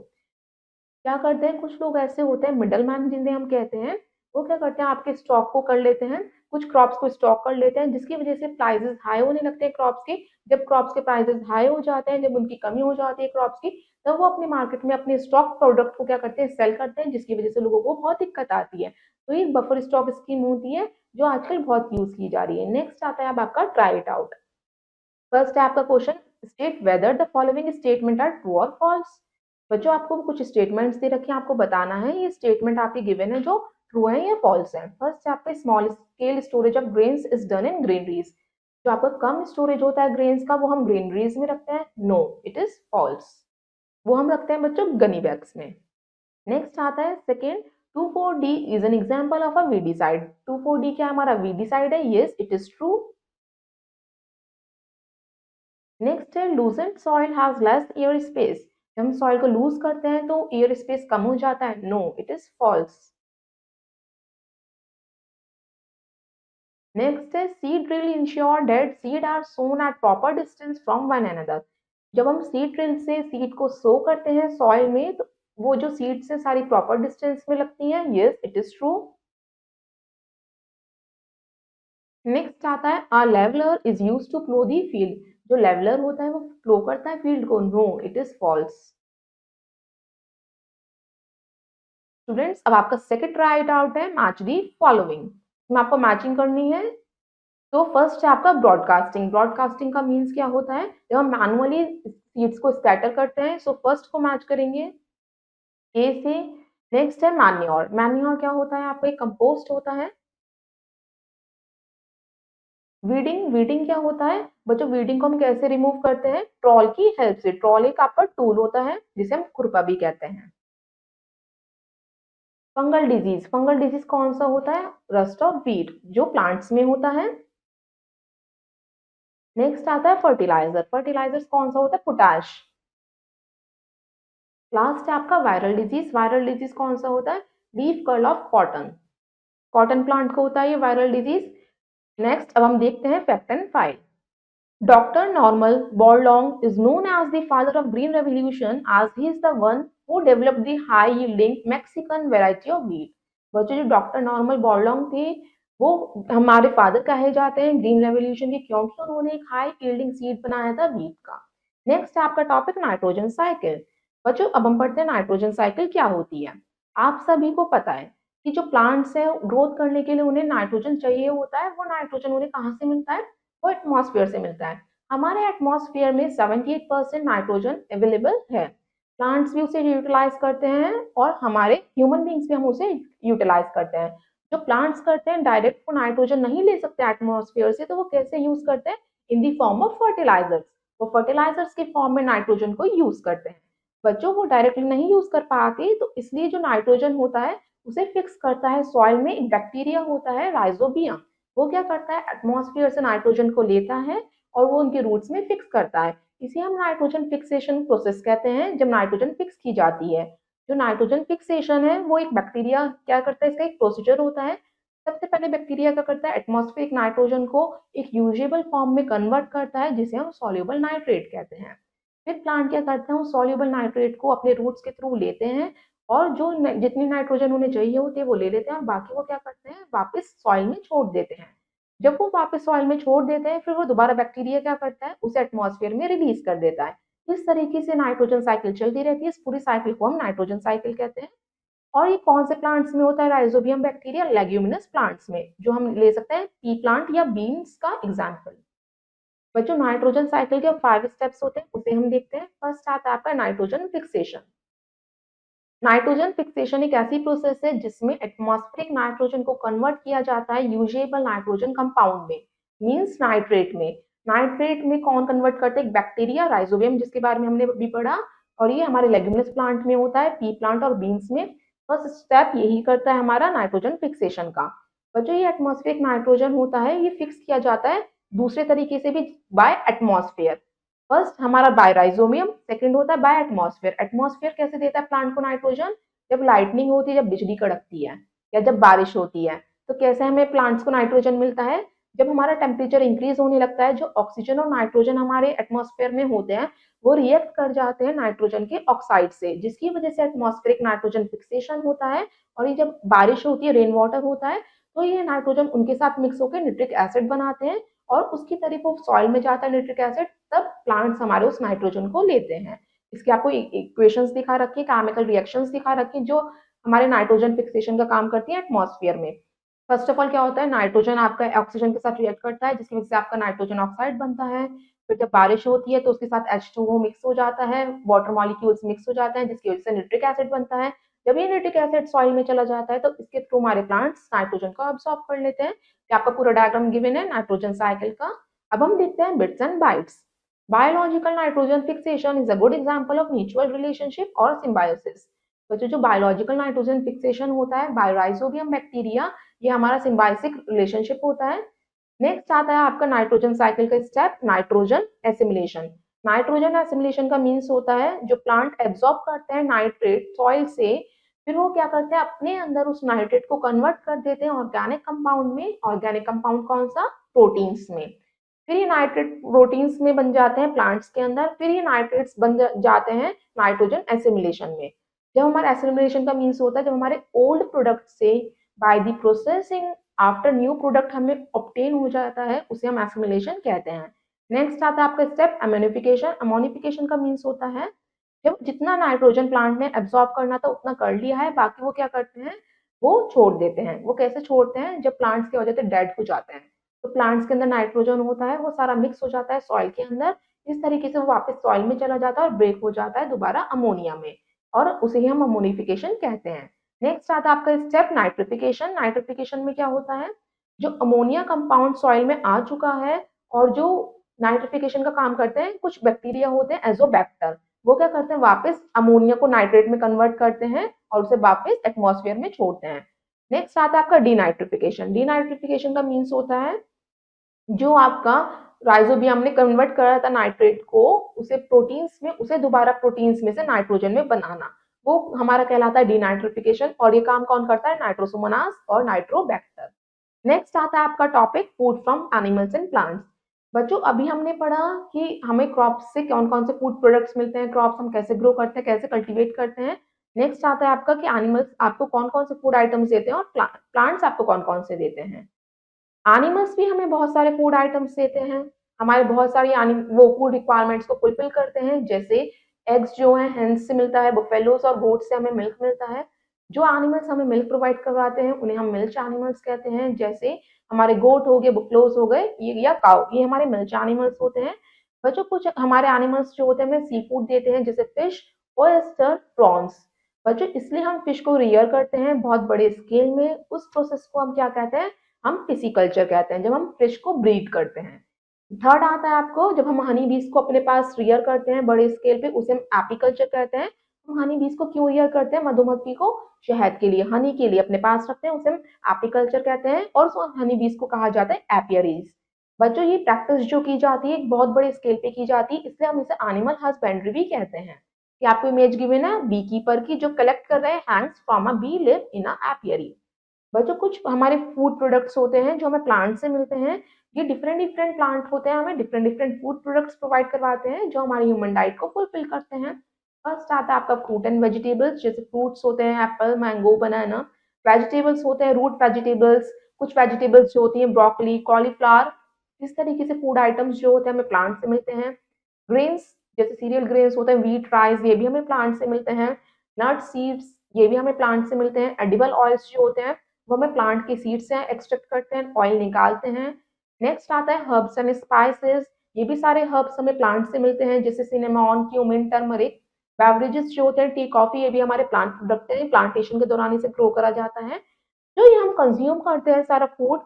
क्या करते हैं, कुछ लोग ऐसे होते हैं middle man जिन्हें हम कहते हैं, वो क्या करते हैं आपके स्टॉक को कर लेते हैं, कुछ क्रॉप्स को स्टॉक कर लेते हैं, जिसकी वजह से प्राइसेस हाई होने लगते हैं क्रॉप्स के। जब क्रॉप्स के प्राइसेस हाई हो जाते हैं, जब उनकी कमी हो जाती है क्रॉप्स की, तब वो अपने मार्केट में अपने स्टॉक प्रोडक्ट को क्या करते हैं, सेल करते हैं, जिसकी वजह से लोगों को बहुत दिक्कत आती है। तो ये बफर स्टॉक स्कीम होती है जो आजकल बहुत यूज की जा रही है। नेक्स्ट आता है अब आपका ट्राई इट आउट। फर्स्ट है आपका question, state whether the following statement are true or false. बच्चों आपको कुछ स्टेटमेंट्स दे रखे हैं, आपको बताना है ये स्टेटमेंट आपकी गिवन है जो ट्रू है या फॉल्स है। फर्स्ट है आपका small scale storage of grains is done in granaries. जो आपका कम स्टोरेज होता है ग्रेन्स का वो हम ग्रेनरीज में रखते हैं, नो इट इज फॉल्स। वो हम रखते हैं बच्चों गनी बैग्स में। नेक्स्ट आता है second, 2,4-D is an example of a weedicide. 2,4-D क्या हमारा वीडीसाइड है, yes it is true. Next है loosened soil has less air space. जब हम सॉइल को लूज करते हैं तो एयर स्पेस कम हो जाता है, no it is false. Next है seed drill ensure that seed are sown at proper distance from one another. जब हम सीड ड्रिल से सीड को सो करते हैं सॉइल में तो वो जो सीड से सारी प्रॉपर डिस्टेंस में लगती हैं, yes it is true. Next आता है a leveller is used to plough the field. जो लेवलर होता है वो प्लो करता है फील्ड को, no it is false. Students अब आपका सेकंड राइट आउट है मैच दी फॉलोइंग। में आपको मैचिंग करनी है। तो फर्स्ट है आपका ब्रॉडकास्टिंग। ब्रॉडकास्टिंग का मीन्स क्या होता है, जब हम मैनुअली सीड्स को स्कैटर करते हैं, सो फर्स्ट को मैच करेंगे ए से। नेक्स्ट है मैन्योर। मैन्योर क्या होता है, आपका एक कंपोस्ट होता है। वीडिंग, वीडिंग क्या होता है बच्चों, वीडिंग को हम कैसे रिमूव करते हैं, ट्रॉल की हेल्प से। ट्रॉल एक आपका टूल होता है जिसे हम खुरपा भी कहते हैं। फंगल डिजीज, फंगल डिजीज कौन सा होता है, रस्ट ऑफ वीट, जो प्लांट्स में होता है। नेक्स्ट आता है फर्टिलाइजर। फर्टिलाइजर कौन सा होता है, पोटैश। लास्ट है आपका वायरल डिजीज। वायरल डिजीज कौन सा होता है, leaf curl of cotton. Cotton plant को होता है ये वायरल डिजीज। नेक्स्ट अब हम देखते हैं fact and file. Dr. Norman Borlaug is known as the father of Green Revolution as he is the one who developed the high-yielding Mexican variety of wheat। बच्चों जो डॉक्टर नॉर्मल बॉर्लॉन्ग थे वो हमारे father कहे जाते हैं ग्रीन रेवोल्यूशन के, क्योंकि उन्होंने एक हाई यील्डिंग सीड बनाया था वीट का। नेक्स्ट आपका टॉपिक नाइट्रोजन साइकिल। बच्चों अब हम पढ़ते हैं नाइट्रोजन साइकिल क्या होती है। आप सभी को पता है कि जो प्लांट्स है ग्रोथ करने के लिए उन्हें नाइट्रोजन चाहिए होता है। वो नाइट्रोजन उन्हें कहाँ से मिलता है, वो एटमॉस्फेयर से मिलता है। हमारे एटमॉस्फेयर में 78% नाइट्रोजन अवेलेबल है। प्लांट्स भी उसे यूटिलाइज करते हैं और हमारे ह्यूमन बींग्स भी हम उसे यूटिलाइज करते हैं। जो प्लांट्स करते हैं डायरेक्ट वो नाइट्रोजन नहीं ले सकते एटमॉस्फेयर से, तो वो कैसे यूज करते हैं, इन दी फॉर्म ऑफ फर्टिलाइजर्स। वो फर्टिलाइजर्स के फॉर्म में नाइट्रोजन को यूज करते हैं। बच्चों वो डायरेक्टली नहीं यूज कर पाते, तो इसलिए जो नाइट्रोजन होता है उसे फिक्स करता है सॉइल में एक बैक्टीरिया होता है राइजोबियम। वो क्या करता है, एटमॉस्फेयर से नाइट्रोजन को लेता है और वो उनके रूट्स में फिक्स करता है। इसे हम नाइट्रोजन फिक्सेशन प्रोसेस कहते हैं, जब नाइट्रोजन फिक्स की जाती है। जो नाइट्रोजन फिक्सेशन है वो एक बैक्टीरिया क्या करता है, इसका एक प्रोसीजर होता है। सबसे पहले बैक्टीरिया क्या करता है, एटमॉस्फेरिक नाइट्रोजन को एक यूजेबल फॉर्म में कन्वर्ट करता है, जिसे हम सॉल्युबल नाइट्रेट कहते हैं। फिर प्लांट क्या करते हैं, सॉल्युबल नाइट्रेट को अपने रूट्स के थ्रू लेते हैं और जो जितनी नाइट्रोजन उन्हें चाहिए होती है वो ले लेते हैं और बाकी वो क्या करते हैं, वापस सॉइल में छोड़ देते हैं। जब वो वापस सॉइल में छोड़ देते हैं फिर वो दोबारा बैक्टीरिया क्या करता है, उसे एटमॉस्फेयर में रिलीज कर देता है। इस तरीके से नाइट्रोजन साइकिल चलती रहती है। इस पूरी साइकिल को हम नाइट्रोजन साइकिल कहते हैं। और ये कौन से प्लांट्स में होता है, राइजोबियम बैक्टीरिया लेग्यूमिनस प्लांट्स में, जो हम ले सकते हैं पी प्लांट या बीन्स का एग्जाम्पल। बच्चों नाइट्रोजन साइकिल के 5 स्टेप्स होते हैं, उसे हम देखते हैं। फर्स्ट आता है आपका नाइट्रोजन फिक्सेशन। नाइट्रोजन फिक्सेशन एक ऐसी प्रोसेस है जिसमें एटमॉस्फेरिक नाइट्रोजन को कन्वर्ट किया जाता है यूजेबल नाइट्रोजन कंपाउंड में, मींस नाइट्रेट में। नाइट्रेट में कौन कन्वर्ट करते हैं? बैक्टीरिया, राइजोबियम, जिसके बारे में हमने अभी पढ़ा, और ये हमारे लेग्यूमिनस प्लांट में होता है, पी प्लांट और बीन्स में। फर्स्ट स्टेप यही करता है हमारा नाइट्रोजन फिक्सेशन का। और जो ये एटमॉस्फेरिक नाइट्रोजन होता है ये फिक्स किया जाता है दूसरे तरीके से भी, बाय एटमॉस्फेयर। फर्स्ट हमारा बाय राइजोमियम, सेकंड होता है बाय एटमॉस्फेयर। एटमॉस्फेयर कैसे देता है प्लांट को नाइट्रोजन? जब लाइटनिंग होती है, जब बिजली कड़कती है या जब बारिश होती है, तो कैसे हमें प्लांट्स को नाइट्रोजन मिलता है? जब हमारा टेम्परेचर इंक्रीज होने लगता है, जो ऑक्सीजन और नाइट्रोजन हमारे एटमॉस्फेयर में होते हैं वो रिएक्ट कर जाते हैं नाइट्रोजन के ऑक्साइड से, जिसकी वजह से एटमॉस्फेरिक नाइट्रोजन फिक्सेशन होता है। और ये जब बारिश होती है, रेन वाटर होता है, तो ये नाइट्रोजन उनके साथ मिक्स होकर नाइट्रिक एसिड बनाते हैं और उसकी तरफ वो सॉइल में जाता है नाइट्रिक एसिड, तब प्लांट्स हमारे उस नाइट्रोजन को लेते हैं। इसके आपको इक्वेशंस दिखा रखी है, केमिकल रिएक्शंस दिखा रखी है जो हमारे नाइट्रोजन फिक्सेशन का काम करती है एटमॉस्फेयर में। फर्स्ट ऑफ ऑल क्या होता है, नाइट्रोजन आपका ऑक्सीजन के साथ रिएक्ट करता है जिसकी वजह से आपका नाइट्रोजन ऑक्साइड बनता है। फिर जब बारिश होती है तो उसके साथ H2O मिक्स हो जाता है, वाटर मॉलिक्यूल्स मिक्स हो जाते हैं जिसकी वजह से नाइट्रिक एसिड बनता है। जब ये नाइट्रिक एसिड सॉइल में चला जाता है तो इसके थ्रू हमारे प्लांट्स नाइट्रोजन को अब्सॉर्ब कर लेते हैं। ये आपका पूरा डायग्राम गिवन है नाइट्रोजन साइकिल का। अब हम देखते हैं bits and bytes. Biological nitrogen fixation is a good example of mutual relationship और सिम्बायोसिस। तो जो बायोलॉजिकल नाइट्रोजन फिक्सेशन होता है बाय राइजोबियम बैक्टीरिया, ये हमारा सिम्बायोसिक रिलेशनशिप होता है। नेक्स्ट आता है आपका नाइट्रोजन साइकिल का step, nitrogen assimilation. Nitrogen assimilation का मीन्स होता है जो प्लांट एब्जॉर्ब करते हैं नाइट्रेट सॉइल से, फिर वो क्या करते हैं अपने अंदर उस नाइट्रेट को कन्वर्ट कर देते हैं ऑर्गेनिक कंपाउंड में। ऑर्गेनिक कंपाउंड कौन सा? प्रोटीन्स में। फिर ये नाइट्रेट प्रोटीन्स में बन जाते हैं प्लांट्स के अंदर, फिर ये नाइट्रेट्स बन जाते हैं नाइट्रोजन एसिमिलेशन में। जब हमारा एसिमिलेशन का मीन्स होता है जब हमारे ओल्ड प्रोडक्ट से by the processing after new product हमें ऑब्टेन हो जाता है, उसे हम एसिमिलेशन कहते हैं। नेक्स्ट आता है आपका स्टेप अमोनिफिकेशन। अमोनिफिकेशन का मीन्स होता है जब जितना नाइट्रोजन प्लांट ने एब्जॉर्ब करना था उतना कर लिया है, बाकी वो क्या करते हैं, वो छोड़ देते हैं। वो कैसे छोड़ते हैं? जब प्लांट्स की वजह से डेड हो जाते हैं तो प्लांट्स के अंदर नाइट्रोजन होता है वो सारा मिक्स हो जाता है सॉइल के अंदर, इस तरीके से वो वापस सॉइल में चला जाता है और ब्रेक हो जाता है दोबारा अमोनिया में, और उसे ही हम अमोनिफिकेशन कहते हैं। नेक्स्ट आता है आपका स्टेप नाइट्रिफिकेशन। नाइट्रिफिकेशन में क्या होता है, जो अमोनिया कंपाउंड सॉइल में आ चुका है और जो नाइट्रिफिकेशन का काम करते हैं कुछ बैक्टीरिया होते हैं एजोबैक्टर, वो क्या करते हैं वापस अमोनिया को नाइट्रेट में कन्वर्ट करते हैं और उसे वापस एटमॉस्फेयर में छोड़ते हैं। नेक्स्ट आता है आपका डीनाइट्रिफिकेशन। डीनाइट्रिफिकेशन का मीन्स होता है जो आपका राइजोबियम ने कन्वर्ट करा था नाइट्रेट को, उसे प्रोटीन्स में, उसे दोबारा प्रोटीन्स में से नाइट्रोजन में बनाना, वो हमारा कहलाता है डीनाइट्रिफिकेशन। और ये काम कौन करता है? नाइट्रोसोमोनास और नाइट्रोबैक्टर। नेक्स्ट आता है आपका topic food from animals and plants. बच्चों अभी हमने पढ़ा कि हमें क्रॉप्स से कौन कौन से फूड प्रोडक्ट्स मिलते हैं, क्रॉप्स हम कैसे ग्रो करते हैं, कैसे कल्टीवेट करते हैं। नेक्स्ट आता है आपका कि एनिमल्स आपको कौन कौन से फूड आइटम्स देते हैं और प्लांट्स आपको कौन कौन से देते हैं। एनिमल्स भी हमें बहुत सारे फूड आइटम्स देते हैं, हमारे बहुत सारी वो फूड रिक्वायरमेंट्स को फुलफिल करते हैं। जैसे एग्स जो है हेंस से मिलता है, बुफेलोस और गोट से हमें मिल्क मिलता है। जो एनिमल्स हमें मिल्क प्रोवाइड करवाते हैं उन्हें हम मिल्च एनिमल्स कहते हैं। जैसे हमारे गोट हो गए, बुफलोस हो गए, ये या काउ, ये हमारे मिल्च एनिमल्स होते हैं। बच्चों कुछ हमारे एनिमल्स जो होते हैं हमें सी फूड देते हैं जैसे फिश, ऑयस्टर, प्रॉन्स। बच्चों इसलिए हम फिश को रियर करते हैं बहुत बड़े स्केल में, उस प्रोसेस को हम क्या कहते हैं, हम पिसीकल्चर कहते हैं, जब हम फिश को ब्रीड करते हैं। थर्ड आता है आपको जब हम हनी बीज को अपने पास रियर करते हैं बड़े स्केल पे, उसे हम एपीकल्चर कहते हैं। हम हनी बीज को क्यों रियर करते हैं? मधुमक्खी को शहद के लिए, हनी के लिए अपने पास रखते हैं, उसे हम एपीकल्चर कहते हैं। और उस हनी बीज को कहा जाता है एपियरीज। बच्चों ये प्रैक्टिस जो की जाती है एक बहुत बड़े स्केल पे की जाती है, इसलिए हम इसे एनिमल हस्बेंड्री भी कहते हैं। कि आपको इमेज गिवन है बी कीपर की जो कलेक्ट कर रहे हैं hangs from a bee hive in a apiary. बच्चों कुछ हमारे फूड प्रोडक्ट्स होते हैं जो हमें प्लांट से मिलते हैं। ये डिफरेंट डिफरेंट प्लांट होते हैं, हमें different different food products provide करवाते हैं जो हमारी ह्यूमन डाइट को फुलफिल करते हैं। फर्स्ट आता है आपका फ्रूट एंड वेजिटेबल्स। जैसे फ्रूट्स होते हैं एप्पल, मैंगो, बनाना। वेजिटेबल्स होते हैं रूट वेजिटेबल्स, कुछ वेजिटेबल्स जो होती हैं ब्रोकली, कॉलीफ्लावर। इस तरीके से फूड आइटम्स जो होते हैं हमें प्लांट से मिलते हैं। ग्रेन्स जैसे सीरियल ग्रेन्स होते हैं, व्हीट, राइस, ये भी हमें प्लांट से मिलते हैं। नट सीड्स ये भी हमें प्लांट से मिलते हैं। एडिबल ऑयल्स जो होते हैं वो हमें प्लांट की सीड से एक्सट्रैक्ट करते हैं, ऑयल निकालते हैं। नेक्स्ट आता है हर्ब्स एंड स्पाइसेस। ये भी सारे हर्ब्स हमें प्लांट से मिलते हैं जैसे सिनेमॉन, क्यूमिन, टर्मरिक। बेवरेजेस जो होते हैं, टी, कॉफी, ये भी हमारे प्लांट प्रोडक्ट हैं, प्लांटेशन के दौरान इसे ग्रो करा जाता है। जो ये हम कंज्यूम करते हैं सारा फूड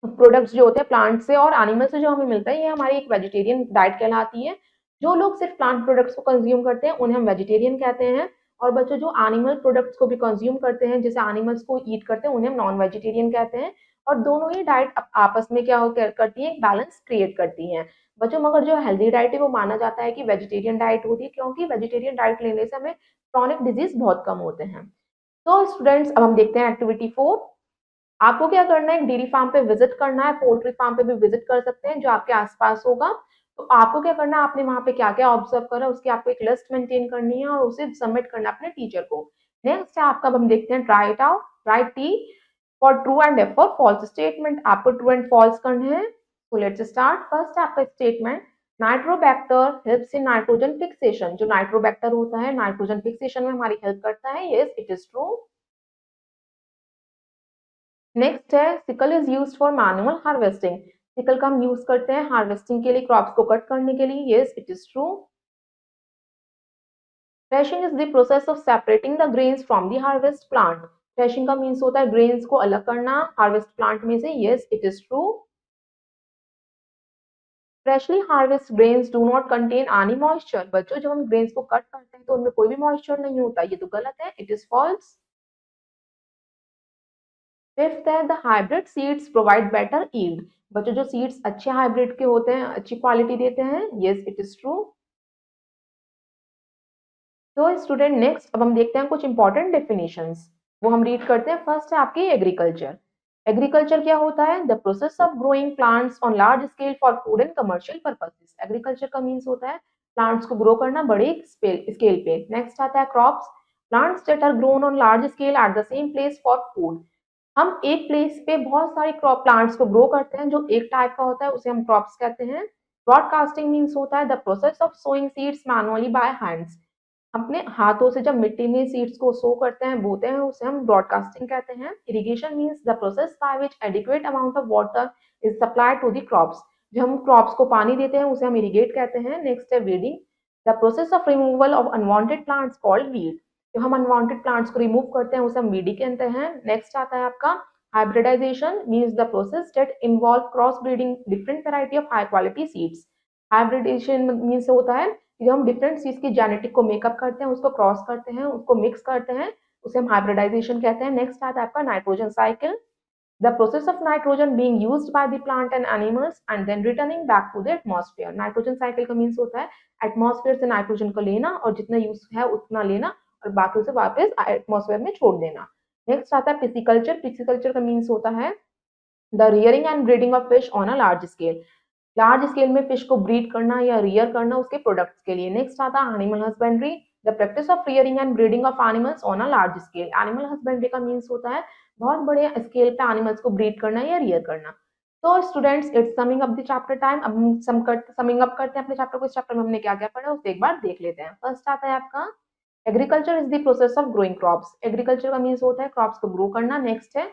प्रोडक्ट्स जो होते हैं प्लांट से और एनिमल से जो हमें मिलता है, ये हमारी एक वेजिटेरियन डाइट कहलाती है। जो लोग सिर्फ प्लांट प्रोडक्ट्स को कंज्यूम करते हैं उन्हें हम वेजिटेरियन कहते हैं, और बच्चों जो एनिमल प्रोडक्ट्स को भी कंज्यूम करते हैं, जैसे एनिमल्स को ईट करते हैं, उन्हें हम नॉन वेजिटेरियन कहते हैं। और दोनों ही डाइट आपस में क्या करती है, एक बैलेंस क्रिएट करती हैं बच्चों। मगर जो हेल्दी डाइट है वो माना जाता है कि वेजिटेरियन डाइट होती है, क्योंकि वेजिटेरियन डाइट लेने से हमें क्रॉनिक डिजीज बहुत कम होते हैं। तो स्टूडेंट्स, अब हम देखते हैं एक्टिविटी 4। आपको क्या करना है, एक डेयरी फार्म पे विजिट करना है, पोल्ट्री फार्म पे भी विजिट कर सकते हैं जो आपके आसपास होगा। तो आपको क्या करना है, आपने वहां पे क्या क्या ऑब्जर्व करा उसकी आपको एक लिस्ट मेंटेन करनी है और उसे सबमिट करना है अपने टीचर को। नेक्स्ट है आपका, अब हम देखते हैं try it out. Write T for true and F for false statement. आपको ट्रू एंड फॉल्स करने हैं। तो लेट्स स्टार्ट। फर्स्ट है आपका statement, nitrobacter helps in nitrogen fixation. जो नाइट्रोबैक्टर होता है नाइट्रोजन फिक्सेशन में हमारी हेल्प करता है। Yes, it is true. Next है, sickle is used for manual harvesting. Sickle का हम यूज करते हैं हार्वेस्टिंग के लिए, क्रॉप्स को कट करने के लिए। Yes, it is true. Threshing is the process of separating the grains from the harvest plant. Threshing का मीन्स होता है ग्रेन्स को अलग करना हार्वेस्ट प्लांट में से। Yes, it is true. Freshly harvest grains do not contain any moisture. बच्चों, जब हम ग्रेन्स को कट करते हैं तो उनमें कोई भी मॉइस्चर नहीं होता, ये तो गलत है, इट इज फॉल्स। फिफ्थ है, the hybrid seeds provide better yield. बच्चों, जो सीड्स अच्छे हाइब्रिड के होते हैं अच्छी क्वालिटी देते हैं। Yes, it is true. तो स्टूडेंट, नेक्स्ट अब हम देखते हैं कुछ इंपॉर्टेंट डेफिनेशंस, वो हम रीड करते हैं। फर्स्ट है आपकी एग्रीकल्चर। एग्रीकल्चर क्या होता है, the process of growing plants on large scale for food and commercial purposes. Agriculture का मीन्स होता है प्लांट्स को ग्रो करना बड़े स्केल पे। नेक्स्ट आता है crops, plants that are grown on large scale at the same place for food. हम एक प्लेस पे बहुत सारे क्रॉप प्लांट्स को ग्रो करते हैं जो एक टाइप का होता है, उसे हम क्रॉप्स कहते हैं। ब्रॉडकास्टिंग मीन्स होता है the process of sowing seeds manually by hands. अपने हाथों से जब मिट्टी में सीड्स को सो करते हैं, बोते हैं, उसे हम ब्रॉडकास्टिंग कहते हैं। Irrigation means the process by which adequate amount of water is supplied to the crops. जब हम क्रॉप्स को पानी देते हैं उसे हम इरिगेट कहते हैं। नेक्स्ट है weeding, the process of removal of unwanted plants called weed. जो हम अनवांटेड प्लांट्स को रिमूव करते हैं उसे हम वीडिंग कहते हैं। नेक्स्ट आता है आपका hybridization, means the process that involve cross breeding different variety of high quality seeds. Hybridization means होता है जब हम डिफरेंट चीज की जेनेटिक को मेकअप करते हैं, उसको क्रॉस करते हैं, उसको मिक्स करते हैं, उसे हम हाइब्रिडाइजेशन कहते हैं। नेक्स्ट आता है आपका nitrogen cycle, the process of nitrogen being used by the plant and animals and then returning back to the atmosphere. Nitrogen cycle का मीन्स होता है एटमॉस्फेयर से नाइट्रोजन को लेना और जितना यूज है उतना लेना और बाकी उसे वापस एटमॉस्फेयर में छोड़ देना। नेक्स्ट आता है पिसिकल्चर। पिसिकल्चर का मीन्स होता है the rearing and breeding of fish on a large scale. Large scale में फिश को ब्रीड करना या रियर करना उसके प्रोडक्ट्स के लिए। नेक्स्ट आता है animal husbandry, the practice of rearing and breeding of animals on a large scale. Animal husbandry का मीन्स होता है बहुत बड़े स्केल पे एनिमल्स को ब्रीड करना या रियर करना। तो students, it's summing up the chapter time. अब हम समिंग अप करते हैं अपने चैप्टर को। इस चैप्टर में हमने क्या क्या पढ़ा उसे एक बार देख लेते हैं। फर्स्ट आता है आपका agriculture is the process of growing crops. Agriculture का मीन्स होता है क्रॉप्स को ग्रो करना। नेक्स्ट है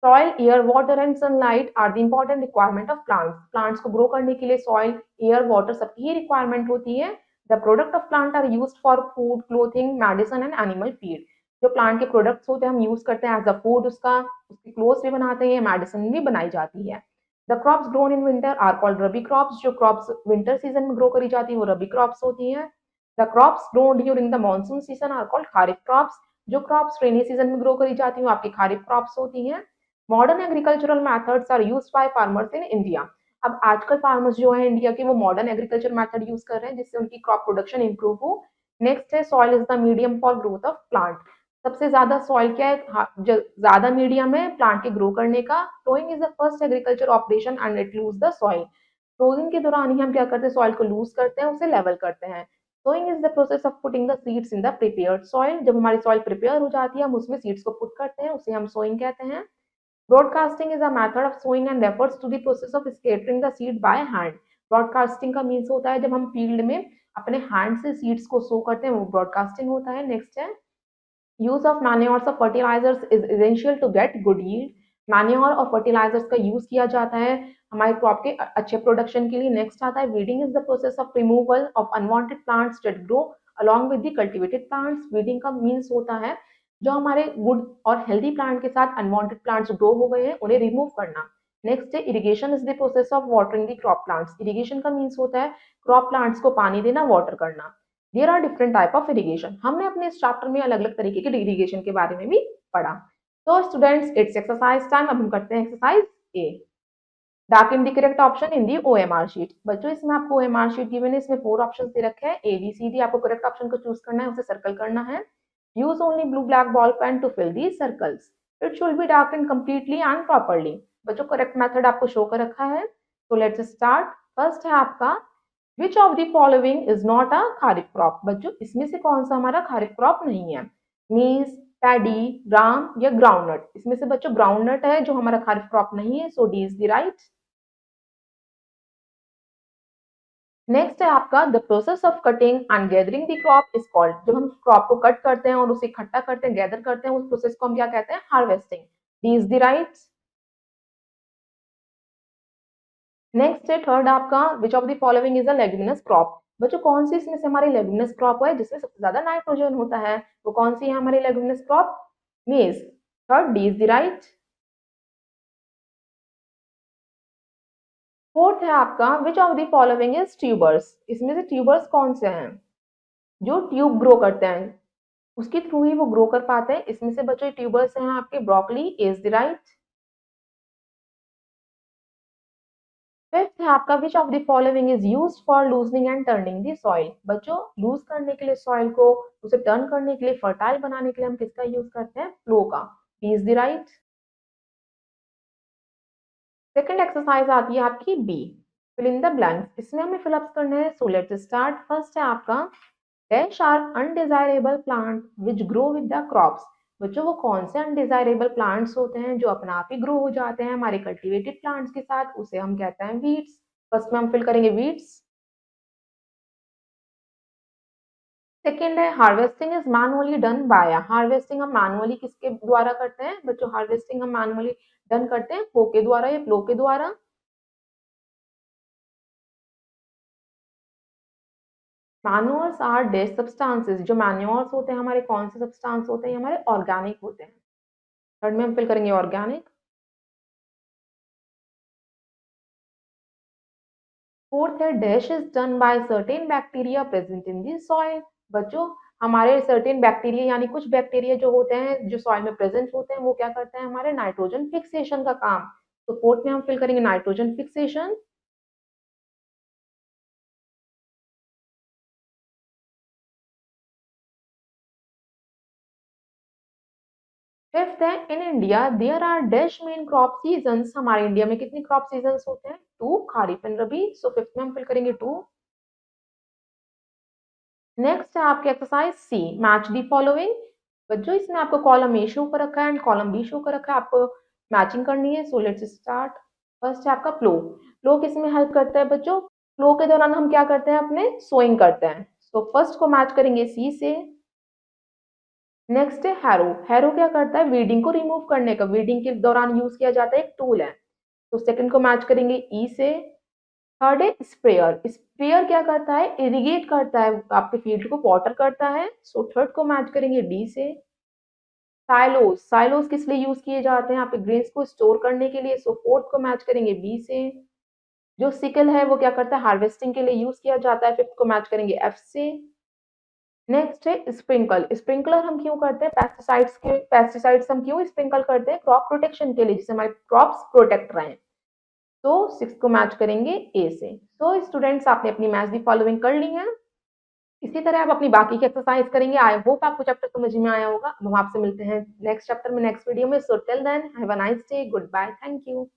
soil, air, water and sunlight are the important requirement of plants. Plants को ग्रो करने के लिए सॉइल, एयर, वाटर सबकी ही रिक्वायरमेंट होती है। The product of plant are used for food, clothing, medicine and animal feed. जो plant के products होते हैं हम यूज करते हैं एज अ फूड, उसका उसकी क्लोथ्स भी बनाते हैं, मेडिसिन भी बनाई जाती है। The crops grown in winter are called rabi crops. जो क्रॉप्स विंटर सीजन में ग्रो करी जाती है वो रबी क्रॉप्स होती है। The crops grown during the monsoon season are called kharif crops. जो क्रॉप्स रेनी सीजन में ग्रो करी जाती है वो आपकी खारिफ क्रॉप्स होती हैं। Modern agricultural methods are used by farmers in India. अब आजकल फार्मर्स जो है इंडिया के वो मॉडर्न एग्रीकल्चर मेथड यूज कर रहे हैं जिससे उनकी क्रॉप प्रोडक्शन इंप्रूव हो। नेक्स्ट है soil is the medium for growth of plant. सबसे ज्यादा सॉइल क्या है, ज्यादा मीडियम है प्लांट के ग्रो करने का। Ploughing is the first agriculture operation and it loose the soil. Ploughing के दौरान ही हम क्या करते हैं, सॉइल को लूज करते हैं, उसे लेवल करते हैं। Sowing is the process of putting the seeds in the prepared soil. जब हमारी सॉइल प्रिपेयर हो जाती है हम उसमें सीड्स को पुट करते हैं, उसे हम सोइंग कहते हैं। Broadcasting is a method of sowing and refers to the process of scattering the seed by hand. Broadcasting का मीन्स होता है जब हम फील्ड में अपने हैंड से सीड्स को सो करते हैं, वो ब्रॉडकास्टिंग होता है। नेक्स्ट है यूज ऑफ मैन्योर्स और fertilizers is essential to get good yield. Manure और फर्टिलाइजर्स का यूज किया जाता है हमारे क्रॉप के अच्छे प्रोडक्शन के लिए। नेक्स्ट आता है weeding is the process of removal of unwanted plants that grow along with the cultivated plants. Weeding का मीन्स होता है जो हमारे गुड और हेल्दी प्लांट के साथ अनवांटेड प्लांट्स ग्रो हो गए हैं उन्हें रिमूव करना। नेक्स्ट है irrigation is the process of watering the crop plants. Irrigation का मीन्स होता है क्रॉप प्लांट्स को पानी देना, वाटर करना। There are different type of irrigation. हमने अपने इस चैप्टर में अलग अलग तरीके के इरिगेशन के बारे में भी पढ़ा। तो स्टूडेंट्स इट्स एक्सरसाइज टाइम। अब हम करते हैं exercise A. Dark in the correct option in the OMR sheet. बच्चों इसमें आपको ओएमआर शीट गिवन है, इसमें 4 ऑप्शंस दे रखे हैं ए बी सी डी। आपको करेक्ट ऑप्शन को चूज करना है, उसे सर्कल करना है। Use only blue black ball pen to fill the circles. It should be dark and completely and properly. बच्चों करेक्ट मेथड आपको शो कर रखा है। तो लेट्स स्टार्ट। फर्स्ट है आपका which of the following is not a kharif crop. बच्चों इसमें से कौन सा हमारा खारिफ क्रॉप नहीं है। मीन्स, पैडी, ग्राम या ग्राउंडनट। इसमें से बच्चों ग्राउंडनट है जो हमारा खारिफ क्रॉप नहीं है, so D is the right. Next है आपका the process of cutting and gathering the crop is called. जब हम क्रॉप को कट करते हैं और उसे इकट्ठा करते हैं, गैदर करते हैं, उस प्रोसेस को हम क्या कहते हैं, harvesting. D is the right. Next है थर्ड आपका which of the following is a leguminous crop. बच्चों कौन सी इसमें से हमारी लेग्यूमिनस क्रॉप है जिसमें सबसे ज्यादा नाइट्रोजन होता है, वो कौन सी है हमारी लेग्यूमिनस क्रॉप, मेज। Third D is the right. Fourth है आपका which of the following is tubers. इसमें से ट्यूबर्स कौन से हैं जो ट्यूब ग्रो करते हैं, उसके थ्रू ही वो ग्रो कर पाते हैं। इसमें से बच्चों ट्यूबर्स हैं आपके broccoli is the right. Fifth है आपका which of the following is used for loosening and turning the soil. बच्चों लूज करने के लिए सॉइल को, उसे टर्न करने के लिए, फर्टाइल बनाने के लिए हम किसका यूज करते हैं, फ्लो का। Is the right. Second exercise आती है आपकी B, fill in the blanks. इसमें हमें फिलअप करना है। सो लेट्स स्टार्ट। फर्स्ट है आपका dash are undesirable plant which grow with the crops. बच्चों वो कौन से अनडिजायरेबल प्लांट्स होते हैं जो अपना आप ही ग्रो हो जाते हैं हमारे कल्टीवेटेड प्लांट्स के साथ, उसे हम कहते हैं वीड्स। फर्स्ट में हम फिल करेंगे वीड्स। सेकेंड है harvesting is manually done by. Harvesting हम मैनुअली किसके द्वारा करते हैं बच्चों, हार्वेस्टिंग हम मैनुअली डन करते हैं फ्लो के द्वारा या फ्लो के द्वारा। Manures are dead substances. जो मैन्योर्स होते हैं हमारे कौन से सब्सटेंस होते हैं, हमारे ऑर्गेनिक होते हैं। थर्ड में हम फिल करेंगे ऑर्गेनिक। फोर्थ है dash is done by certain bacteria present in the soil. बच्चों हमारे सर्टेन बैक्टीरिया यानी कुछ बैक्टीरिया जो होते हैं जो सॉइल में प्रेजेंट होते हैं वो क्या करते हैं, हमारे नाइट्रोजन फिक्सेशन का काम। तो फोर्थ में हम फिल करेंगे नाइट्रोजन फिक्सेशन। फिफ्थ है in India there are dash main crop seasons. हमारे इंडिया में कितनी क्रॉप सीजन्स होते हैं, 2, kharif and rabi. So fifth में हम फिल करेंगे 2। नेक्स्ट है आपके exercise C, match the following. बच्चों इसमें आपको कॉलम ए शो कर रखा है एंड कॉलम बी शो कर रखा है, आपको मैचिंग करनी है। सो लेट्स स्टार्ट। फर्स्ट है आपका फ्लो। फ्लो किस में हेल्प करता है बच्चों, फ्लो के दौरान हम क्या करते हैं, अपने सोइंग करते हैं। सो फर्स्ट को मैच करेंगे सी से। नेक्स्ट है हैरो। हैरो क्या करता है, वीडिंग को रिमूव करने का, वीडिंग के दौरान यूज किया जाता है, एक टूल है। तो सेकंड को मैच करेंगे ई से। थर्ड है स्प्रेयर। स्प्रेयर क्या करता है, इरिगेट करता है, आपके फील्ड को वाटर करता है। सो थर्ड को मैच करेंगे डी से। साइलोस। साइलोस किस लिए यूज किए जाते हैं, आपके ग्रेन्स को स्टोर करने के लिए। सो फोर्थ को मैच करेंगे बी से। जो सिकल है वो क्या करता है, हार्वेस्टिंग के लिए यूज किया जाता है। फिफ्थ को मैच करेंगे एफ से। नेक्स्ट है स्प्रिंकल। स्प्रिंकलर हम क्यों करते हैं, पेस्टिसाइड्स हम क्यों स्प्रिंकल करते हैं, क्रॉप प्रोटेक्शन के लिए, जिससे हमारे क्रॉप्स प्रोटेक्ट रहे। तो सिक्स को मैच करेंगे ए से। तो स्टूडेंट्स आपने अपनी मैच दी फॉलोइंग कर ली है। इसी तरह आप अपनी बाकी की एक्सरसाइज करेंगे। आई होप आपको चैप्टर समझ में आया होगा। हम आपसे मिलते हैं नेक्स्ट चैप्टर में, नेक्स्ट वीडियो में। So till then have a nice day, good bye, thank you.